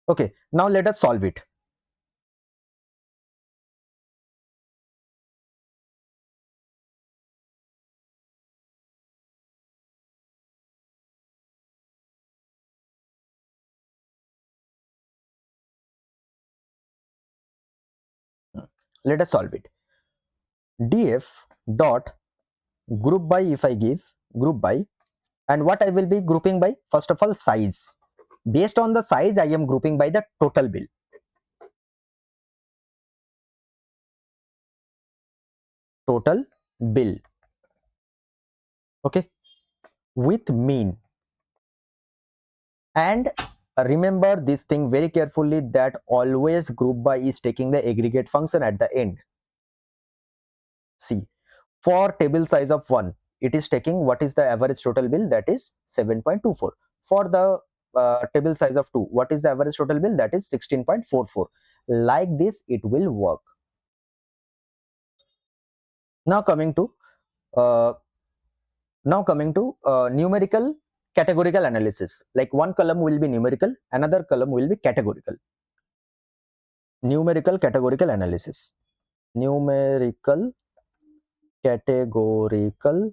Okay, now let us solve it. Let us solve it. Df dot group by, if I give group by, and what I will be grouping by? First of all, size. Based on the size, I am grouping by the total bill. Total bill. Okay, with mean. And remember this thing very carefully, that always group by is taking the aggregate function at the end. See, for table size of 1, it is taking what is the average total bill? That is 7.24. For the table size of 2, what is the average total bill? That is 16.44. Like this it will work. Now coming to numerical categorical analysis. Like one column will be numerical, another column will be categorical. Numerical categorical analysis. Numerical categorical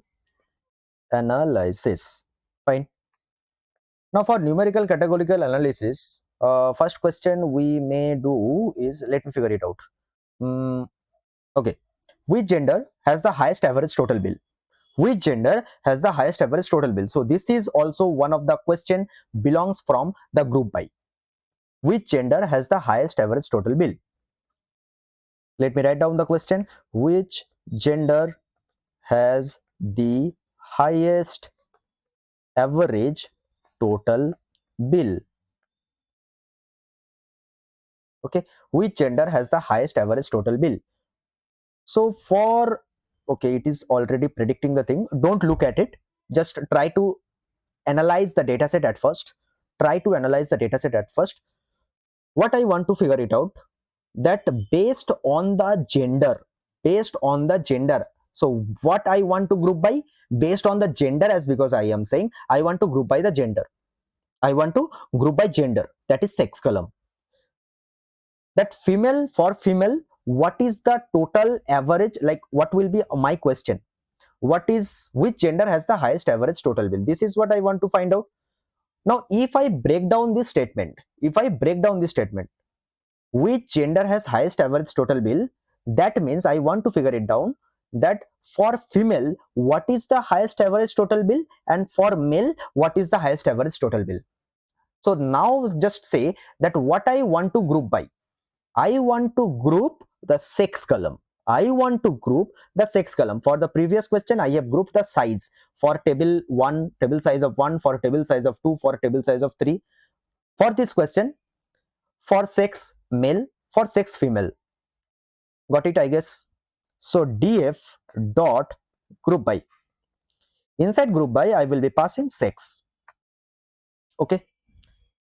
analysis. Fine. Now for numerical categorical analysis, first question we may do is, let me figure it out. Okay, which gender has the highest average total bill? Which gender has the highest average total bill? So this is also one of the question belongs from the group by. Which gender has the highest average total bill? Let me write down the question. Which gender has the highest average total bill? Okay, which gender has the highest average total bill? So for, okay, it is already predicting the thing. Don't look at it, just try to analyze the dataset at first. What I want to figure it out, that based on the gender, so what I want to group by? Based on the gender, as because I am saying I want to group by the gender, that is sex column. That female, for female, what is the total average? Like what will be my question? Which gender has the highest average total bill? This is what I want to find out. Now if I break down this statement, which gender has highest average total bill, that means I want to figure it down, that for female what is the highest average total bill, and for male what is the highest average total bill. So now just say that what I want to group by, I want to group the sex column. For the previous question I have grouped the size, for table 1, table size of 1, for table size of 2, for table size of 3. For this question, for sex male, for sex female. Got it, I guess. So df dot group by. Inside group by I will be passing sex. Okay.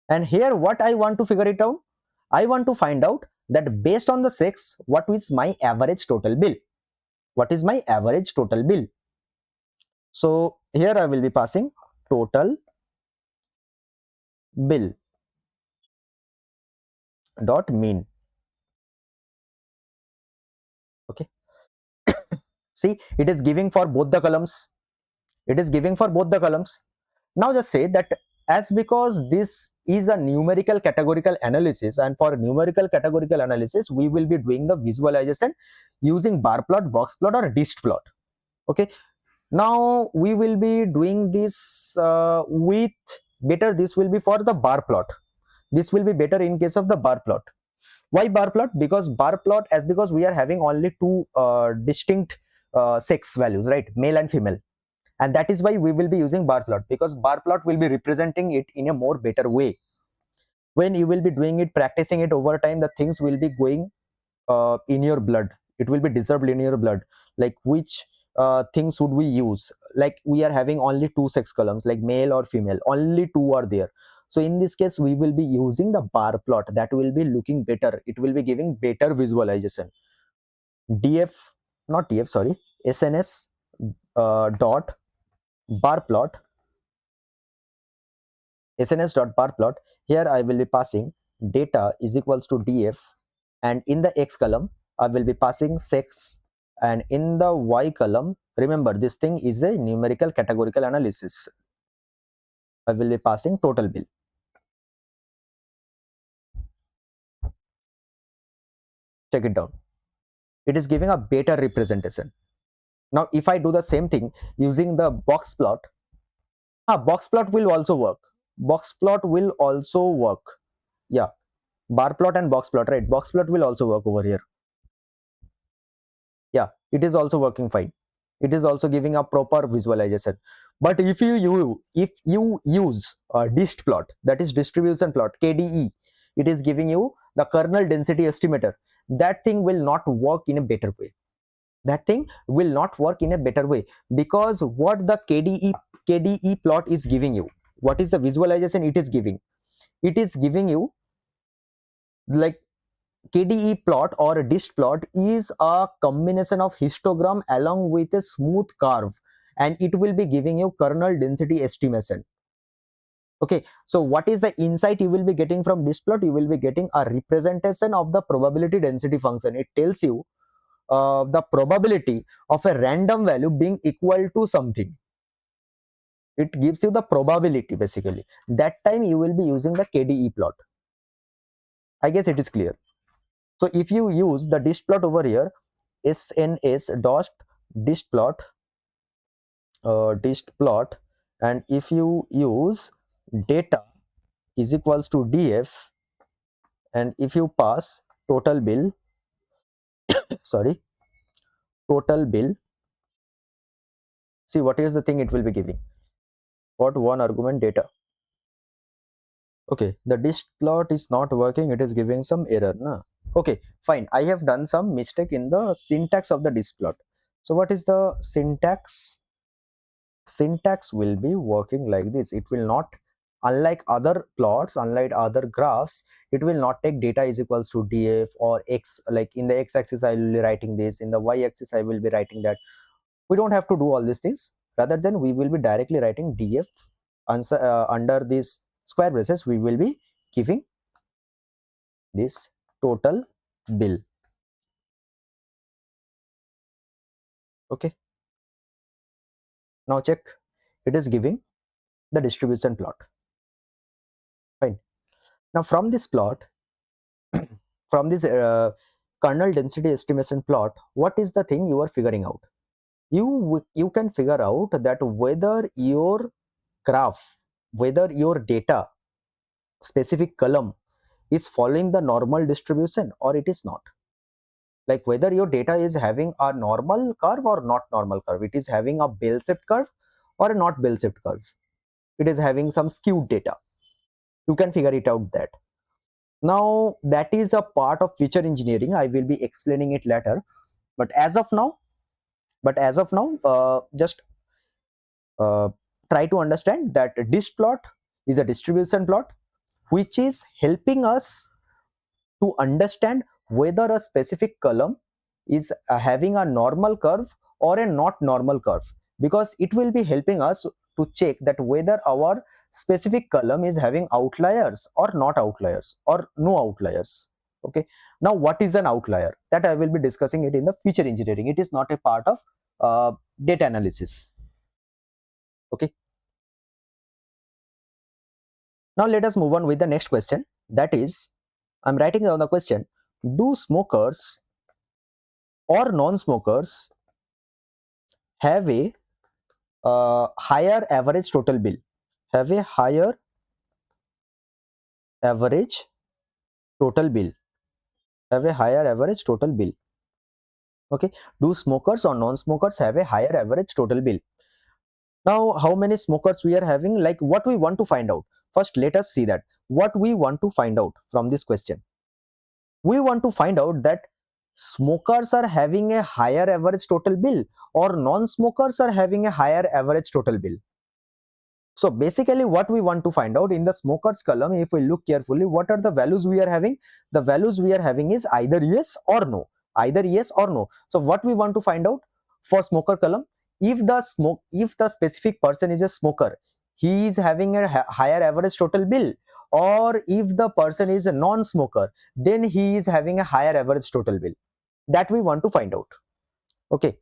And here what I want to figure it out? I want to find out that based on the sex, what is my average total bill? So here I will be passing total bill dot mean. Okay. See, it is giving for both the columns. Now just say that, as because this is a numerical categorical analysis, and for numerical categorical analysis we will be doing the visualization using bar plot, box plot, or dist plot. Okay, now we will be doing this with better this will be for the bar plot. This will be better in case of the bar plot. Why bar plot? Because bar plot, as because we are having only two distinct sex values, right, male and female, and that is why we will be using bar plot, because bar plot will be representing it in a more better way. When you will be doing it, practicing it over time, the things will be going in your blood. It will be dissolved in your blood, like which things would we use. Like we are having only two sex columns, like male or female, only two are there. So in this case we will be using the bar plot. That will be looking better, it will be giving better visualization. df Not df, sorry, sns dot bar plot, sns dot bar plot. Here I will be passing data is equals to df, and in the x column I will be passing sex, and in the y column, remember this thing is a numerical categorical analysis, I will be passing total bill. Check it down, it is giving a better representation. Now if I do the same thing using the box plot, box plot will also work, box plot will also work. Yeah, bar plot and box plot, right, box plot will also work over here. Yeah, it is also working fine, it is also giving a proper visualization. But if you use a dist plot, that is distribution plot, kde, it is giving you the kernel density estimator. That thing will not work in a better way, that thing will not work in a better way, because what the kde plot is giving you, what is the visualization it is giving? It is giving you like KDE plot or a dist plot is a combination of histogram along with a smooth curve, and it will be giving you kernel density estimation. Okay, so what is the insight you will be getting from dist plot? You will be getting a representation of the probability density function. It tells you the probability of a random value being equal to something. It gives you the probability basically. That time you will be using the KDE plot. I guess it is clear. So if you use the dist plot over here, sns dot dist plot, and if you use data is equals to df, and if you pass total bill, sorry, total bill, see what is the thing it will be giving. What one argument data. Okay, the dist plot is not working, it is giving some error, na? Okay, fine, I have done some mistake in the syntax of the dist plot. So what is the syntax? Syntax will be working like this. It will not, unlike other plots, unlike other graphs, it will not take data is equals to df or x, like in the x-axis I will be writing this, in the y-axis I will be writing that. We don't have to do all these things. Rather than we will be directly writing df answer, under this square braces we will be giving this total bill. Okay, now check, it is giving the distribution plot. Fine, now from this plot, from this kernel density estimation plot, what is the thing you are figuring out? You can figure out that whether your graph, whether your data specific column is following the normal distribution or it is not. Like whether your data is having a normal curve or not normal curve, it is having a bell shaped curve or a not bell shaped curve, it is having some skewed data. You can figure it out that. Now that is a part of feature engineering, I will be explaining it later. But as of now, just try to understand that dist plot is a distribution plot which is helping us to understand whether a specific column is having a normal curve or a not normal curve, because it will be helping us to check that whether our specific column is having outliers or not outliers or no outliers. Okay, now what is an outlier? That I will be discussing it in the feature engineering. It is not a part of data analysis. Okay, now let us move on with the next question. That is, I'm writing down the question: do smokers or non-smokers have a higher average total bill? Have a higher average total bill, have a higher average total bill. Okay, do smokers or non-smokers have a higher average total bill? Now, how many smokers we are having? Like, what we want to find out? First, let us see that what we want to find out from this question. We want to find out that smokers are having a higher average total bill or non-smokers are having a higher average total bill. So basically what we want to find out in the smokers column, if we look carefully, what are the values we are having? The values we are having is either yes or no, either yes or no. So what we want to find out for smoker column, if the specific person is a smoker, he is having a higher average total bill, or if the person is a non-smoker, then he is having a higher average total bill. That we want to find out. Okay,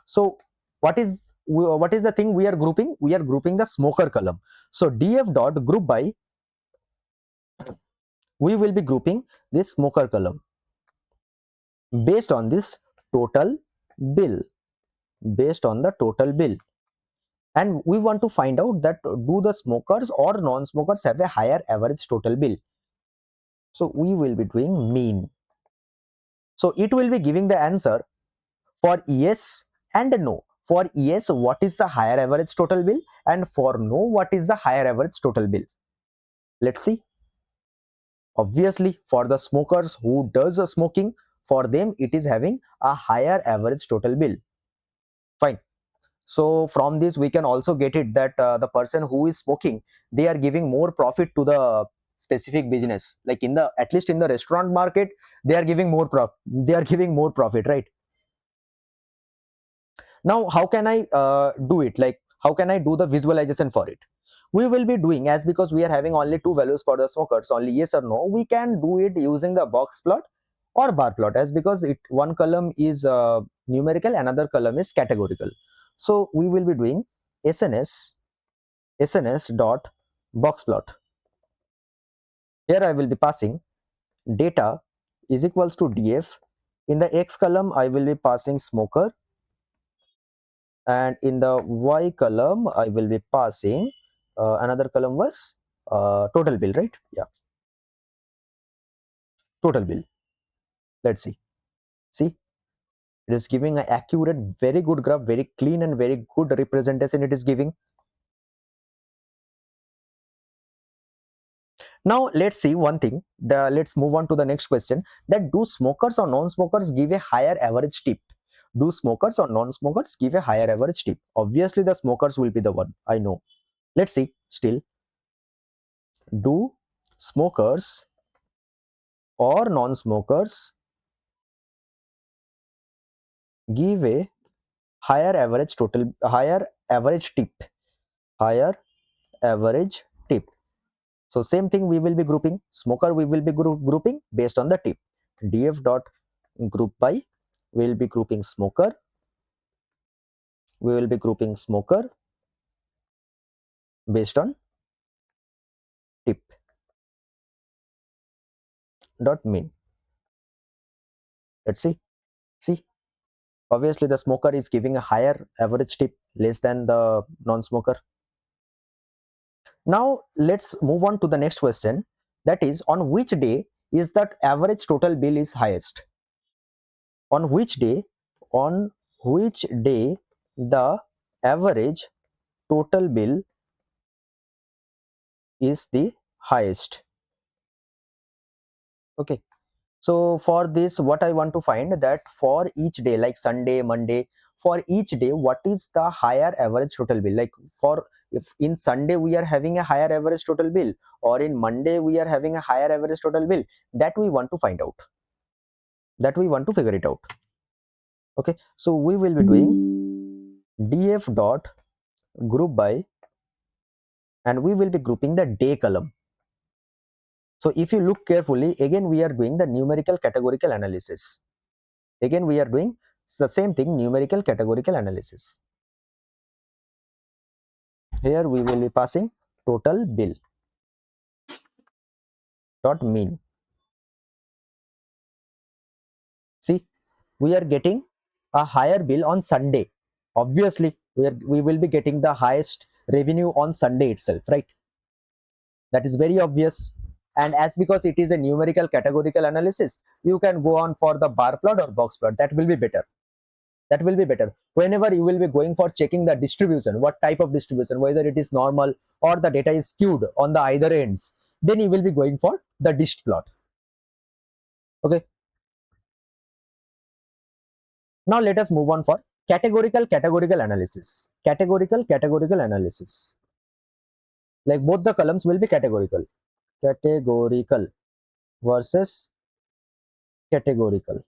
so what is the thing we are grouping? We are grouping the smoker column. So df dot group by, we will be grouping this smoker column based on this total bill, based on the total bill. And we want to find out that do the smokers or non-smokers have a higher average total bill. So we will be doing mean. So it will be giving the answer for yes and no. For yes, what is the higher average total bill, and for no, what is the higher average total bill? Let's see. Obviously, for the smokers who does smoking, for them it is having a higher average total bill. Fine. So from this we can also get it that the person who is smoking, they are giving more profit to the specific business. Like in the, at least in the restaurant market, they are giving more profit, right? Now how can I do it? Like how can I do the visualization for it? We will be doing, as because we are having only two values for the smokers, only yes or no, we can do it using the box plot or bar plot, as because it one column is numerical, another column is categorical. So we will be doing sns dot box plot. Here I will be passing data is equals to df. In the x column I will be passing smoker, and in the y column I will be passing another column was total bill, right? Yeah, total bill. Let's see, it is giving an accurate, very good graph, very clean and very good representation it is giving. Now let's see one thing, let's move on to the next question, that do smokers or non-smokers give a higher average tip? Do smokers or non-smokers give a higher average tip? Obviously the smokers will be the one, I know. Let's see. Still, do smokers or non-smokers give a higher average total, higher average tip, higher average tip? So same thing, we will be grouping smoker, we will be grouping based on the tip. Df dot group by, we will be grouping smoker, we will be grouping smoker based on tip dot mean. Let's see, obviously the smoker is giving a higher average tip, less than the non-smoker. Now let's move on to the next question, that is, on which day is that average total bill is highest? On which day, on which day the average total bill is the highest? Okay, so for this what I want to find, that for each day, like Sunday, Monday, for each day what is the higher average total bill? Like for, if in Sunday we are having a higher average total bill, or in Monday we are having a higher average total bill, that we want to find out, that we want to figure it out. Okay, so we will be doing df dot group by, and we will be grouping the day column. So if you look carefully, again we are doing the numerical categorical analysis. Again we are doing the same thing, numerical categorical analysis. Here we will be passing total bill dot mean. See, we are getting a higher bill on Sunday. Obviously, we will be getting the highest revenue on Sunday itself, right? That is very obvious. And as because it is a numerical categorical analysis, you can go on for the bar plot or box plot. That will be better. That will be better. Whenever you will be going for checking the distribution, what type of distribution, whether it is normal or the data is skewed on the either ends, then you will be going for the dist plot. Okay. Now let us move on for categorical analysis. Categorical analysis. Like both the columns will be categorical. Categorical versus categorical.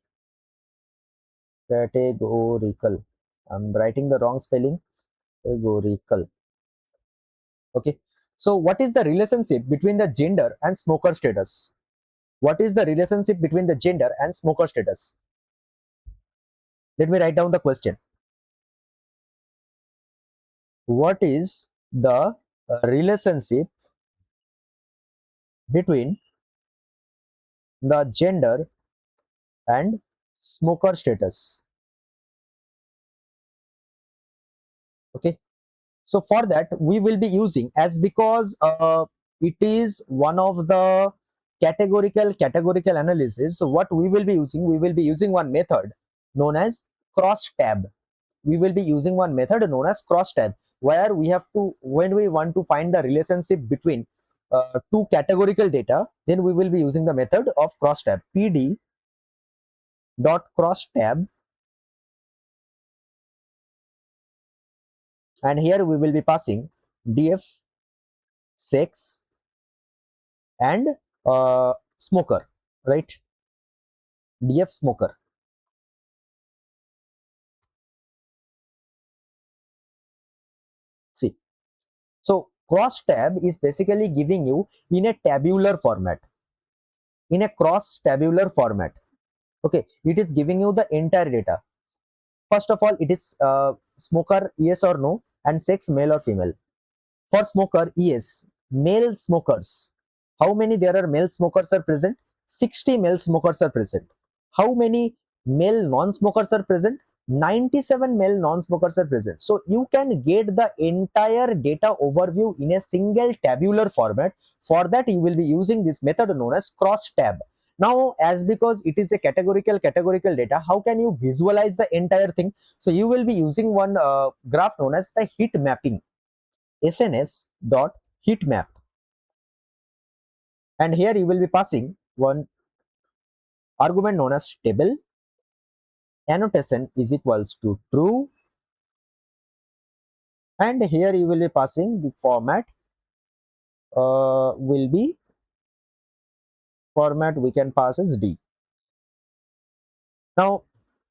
Categorical. I'm writing the wrong spelling. Categorical. Okay. So what is the relationship between the gender and smoker status? What is the relationship between the gender and smoker status? Let me write down the question. What is the relationship between the gender and smoker status? Okay. So for that we will be using, as because it is one of the categorical analysis, so what we will be using, we will be using one method known as cross tab. We will be using one method known as cross tab, where we have to, when we want to find the relationship between two categorical data, then we will be using the method of cross tab. Pd dot cross tab, and here we will be passing df, sex, and smoker, right? Df smoker. See, so cross tab is basically giving you in a tabular format, in a cross tabular format. Okay, it is giving you the entire data. First of all, it is smoker, yes or no, and sex, male or female. For smoker, yes, male smokers. How many there are male smokers are present? 60 male smokers are present. How many male non-smokers are present? 97 male non-smokers are present. So you can get the entire data overview in a single tabular format. For that, you will be using this method known as cross tab. Now, as because it is a categorical data, how can you visualize the entire thing? So you will be using one graph known as the heat mapping. SNS dot heat map, and here you will be passing one argument known as table, annotation is equals to true, and here you will be passing the format, will be format we can pass as D. Now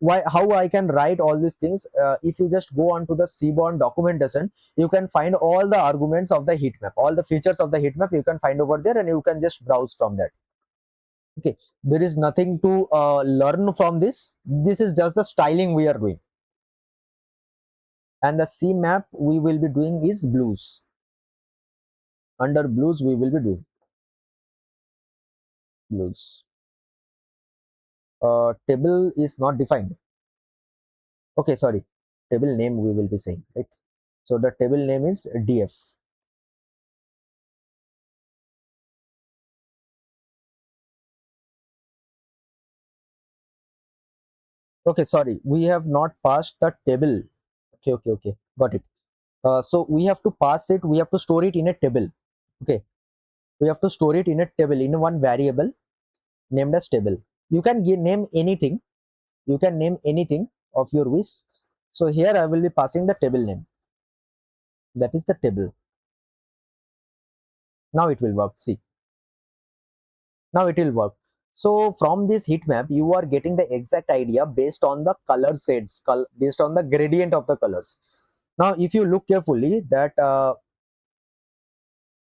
why, how I can write all these things, if you just go on to the Seaborn documentation, you can find all the arguments of the heat map, all the features of the heat map you can find over there, and you can just browse from that. Okay, there is nothing to learn from this. This is just the styling we are doing. And the C map we will be doing is blues. Under blues we will be doing blues. Table is not defined. Okay, sorry, table name we will be saying, right? So the table name is df. Okay, sorry, we have not passed the table. Okay, got it. So we have to pass it, we have to store it in a table. Okay, we have to store it in a table, in one variable named as table. You can name anything, you can name anything of your wish. So here I will be passing the table name, that is the table. Now it will work. See, now it will work. So from this heat map you are getting the exact idea based on the color shades, based on the gradient of the colors. Now if you look carefully that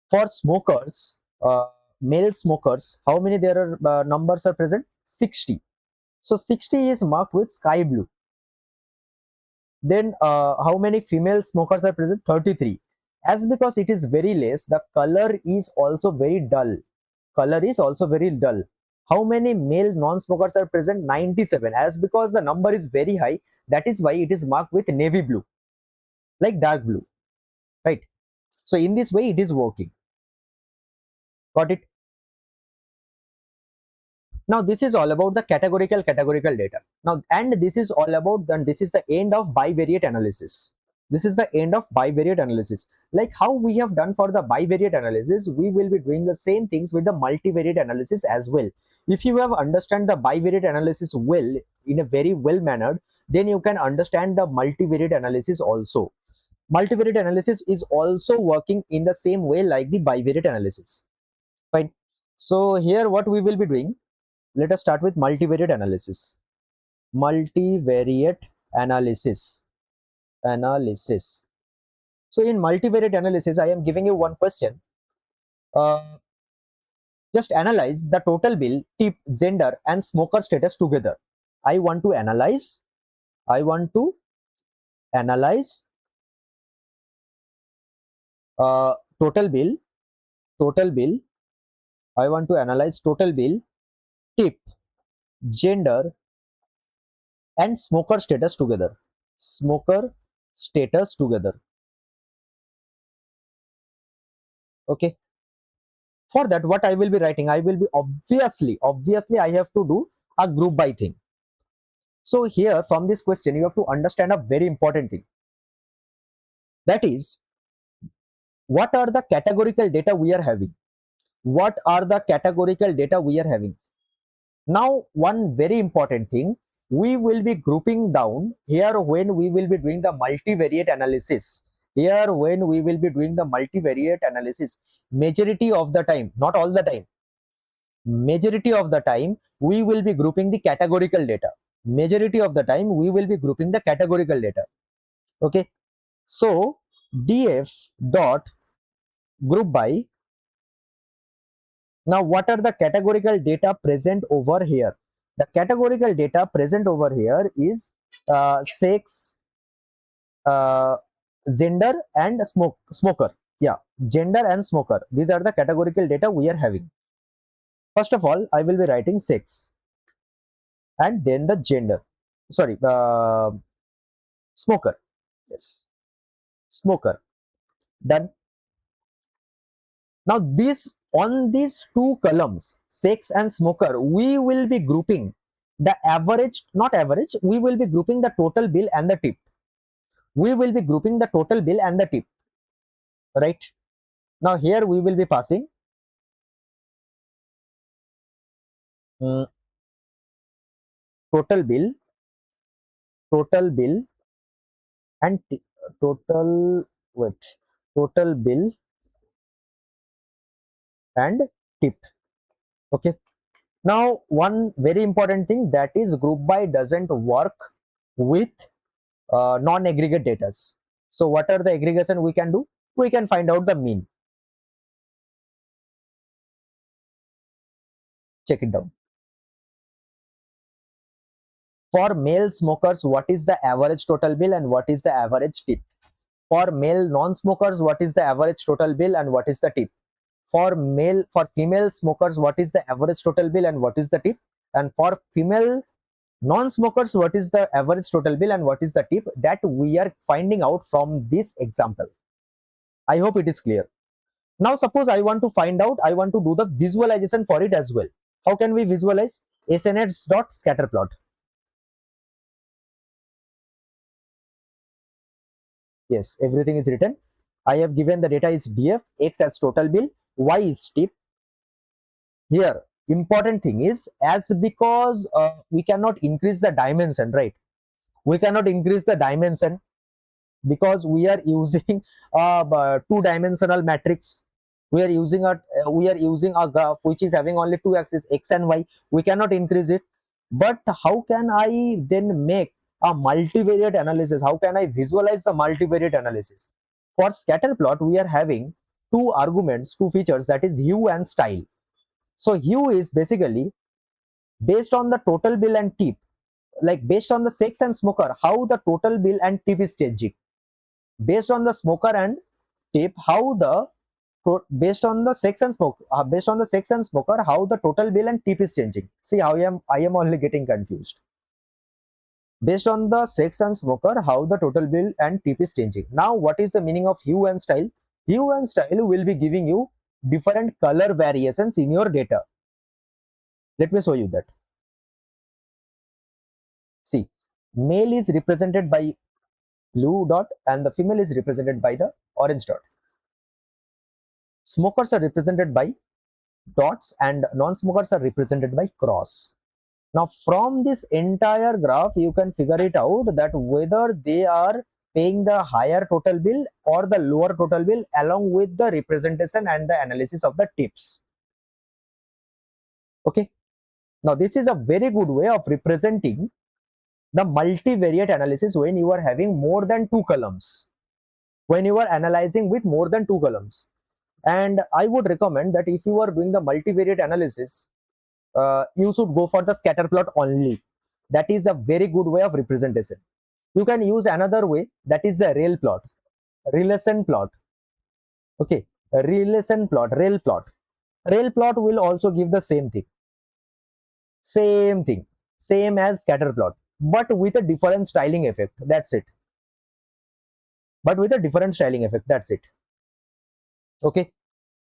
for smokers, male smokers, how many there are numbers are present? 60. So 60 is marked with sky blue. Then how many female smokers are present? 33. As because it is very less, the color is also very dull. Color is also very dull. How many male non-smokers are present? 97. As because the number is very high, that is why it is marked with navy blue, like dark blue, right? So in this way it is working. Got it? Now this is all about the categorical data. Now, and this is all about, then this is the end of bivariate analysis. This is the end of bivariate analysis. Like how we have done for the bivariate analysis, we will be doing the same things with the multivariate analysis as well. If you have understand the bivariate analysis well, in a very well mannered, then you can understand the multivariate analysis also. Multivariate analysis is also working in the same way like the bivariate analysis. Fine. So here what we will be doing, let us start with multivariate analysis. Multivariate analysis. So in multivariate analysis, I am giving you one question. Just analyze the total bill, tip, gender, and smoker status together. I want to analyze. Total bill. I want to analyze total bill, tip, gender, and smoker status together. Okay. For that, what I will be writing, I will be obviously I have to do a group by thing. So here from this question, you have to understand a very important thing. That is, what are the categorical data we are having? Now, one very important thing, we will be grouping down here when we will be doing the multivariate analysis. Majority of the time, not all the time, majority of the time we will be grouping the categorical data. Okay. So df dot group by. Now what are the categorical data present over here? The categorical data present over here is sex, gender, and smoker. Yeah, gender and smoker. These are the categorical data we are having. First of all, I will be writing sex and then the gender. Sorry, smoker. Yes, smoker. Done. Now this, on these two columns, sex and smoker, we will be grouping the average, not average, we will be grouping the total bill and the tip. Right? Now here we will be passing total bill and total bill and tip. Okay. Now one very important thing, that is group by doesn't work with non-aggregate data. So what are the aggregation we can do? We can find out the mean. Check it down. For male smokers, what is the average total bill and what is the average tip? For male non-smokers, what is the average total bill and what is the tip? For female smokers, what is the average total bill and what is the tip? And for female non-smokers, what is the average total bill and what is the tip? That we are finding out from this example. I hope it is clear. Now suppose I want to find out, I want to do the visualization for it as well. How can we visualize? snx.scatterplot. Yes, everything is written. I have given the data is df, x as total bill, y is tip. Here important thing is, as because we cannot increase the dimension, right? We cannot increase the dimension because we are using a two-dimensional matrix. We are using a graph which is having only two axes, x and y. We cannot increase it. But how can I then make a multivariate analysis? How can I visualize the multivariate analysis? For scatter plot, we are having two arguments, two features, that is hue and style. So hue is basically based on the total bill and tip, like based on the sex and smoker, how the total bill and tip is changing. Based on the smoker and tip, how the based on the sex and smoker, how the total bill and tip is changing. See how I am only getting confused. Based on the sex and smoker, how the total bill and tip is changing. Now what is the meaning of hue and style? Hue and style will be giving you different color variations in your data. Let me show you that. See, male is represented by blue dot and the female is represented by the orange dot. Smokers are represented by dots and non-smokers are represented by cross. Now from this entire graph you can figure it out that whether they are paying the higher total bill or the lower total bill along with the representation and the analysis of the tips. Okay, now this is a very good way of representing the multivariate analysis when you are having more than 2 columns, when you are analyzing with more than 2 columns. And I would recommend that if you are doing the multivariate analysis, you should go for the scatter plot only. That is a very good way of representation. You can use another way, that is the rail plot, relation plot. Okay, relation plot, rail plot. Rail plot will also give the same thing, same as scatter plot, but with a different styling effect. That's it. But with a different styling effect. That's it. Okay.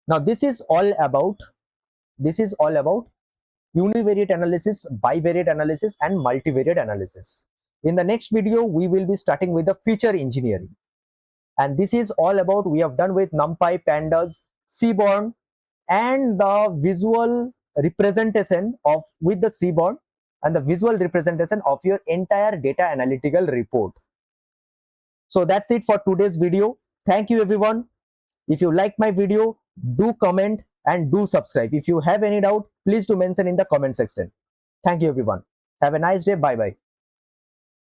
Now this is all about univariate analysis, bivariate analysis, and multivariate analysis. In the next video, we will be starting with the feature engineering. And this is all about, we have done with NumPy, Pandas, Seaborn, and the visual representation of with the Seaborn and the visual representation of your entire data analytical report. So that's it for today's video. Thank you everyone. If you like my video, do comment and do subscribe. If you have any doubt, please do mention in the comment section. Thank you everyone. Have a nice day. Bye bye.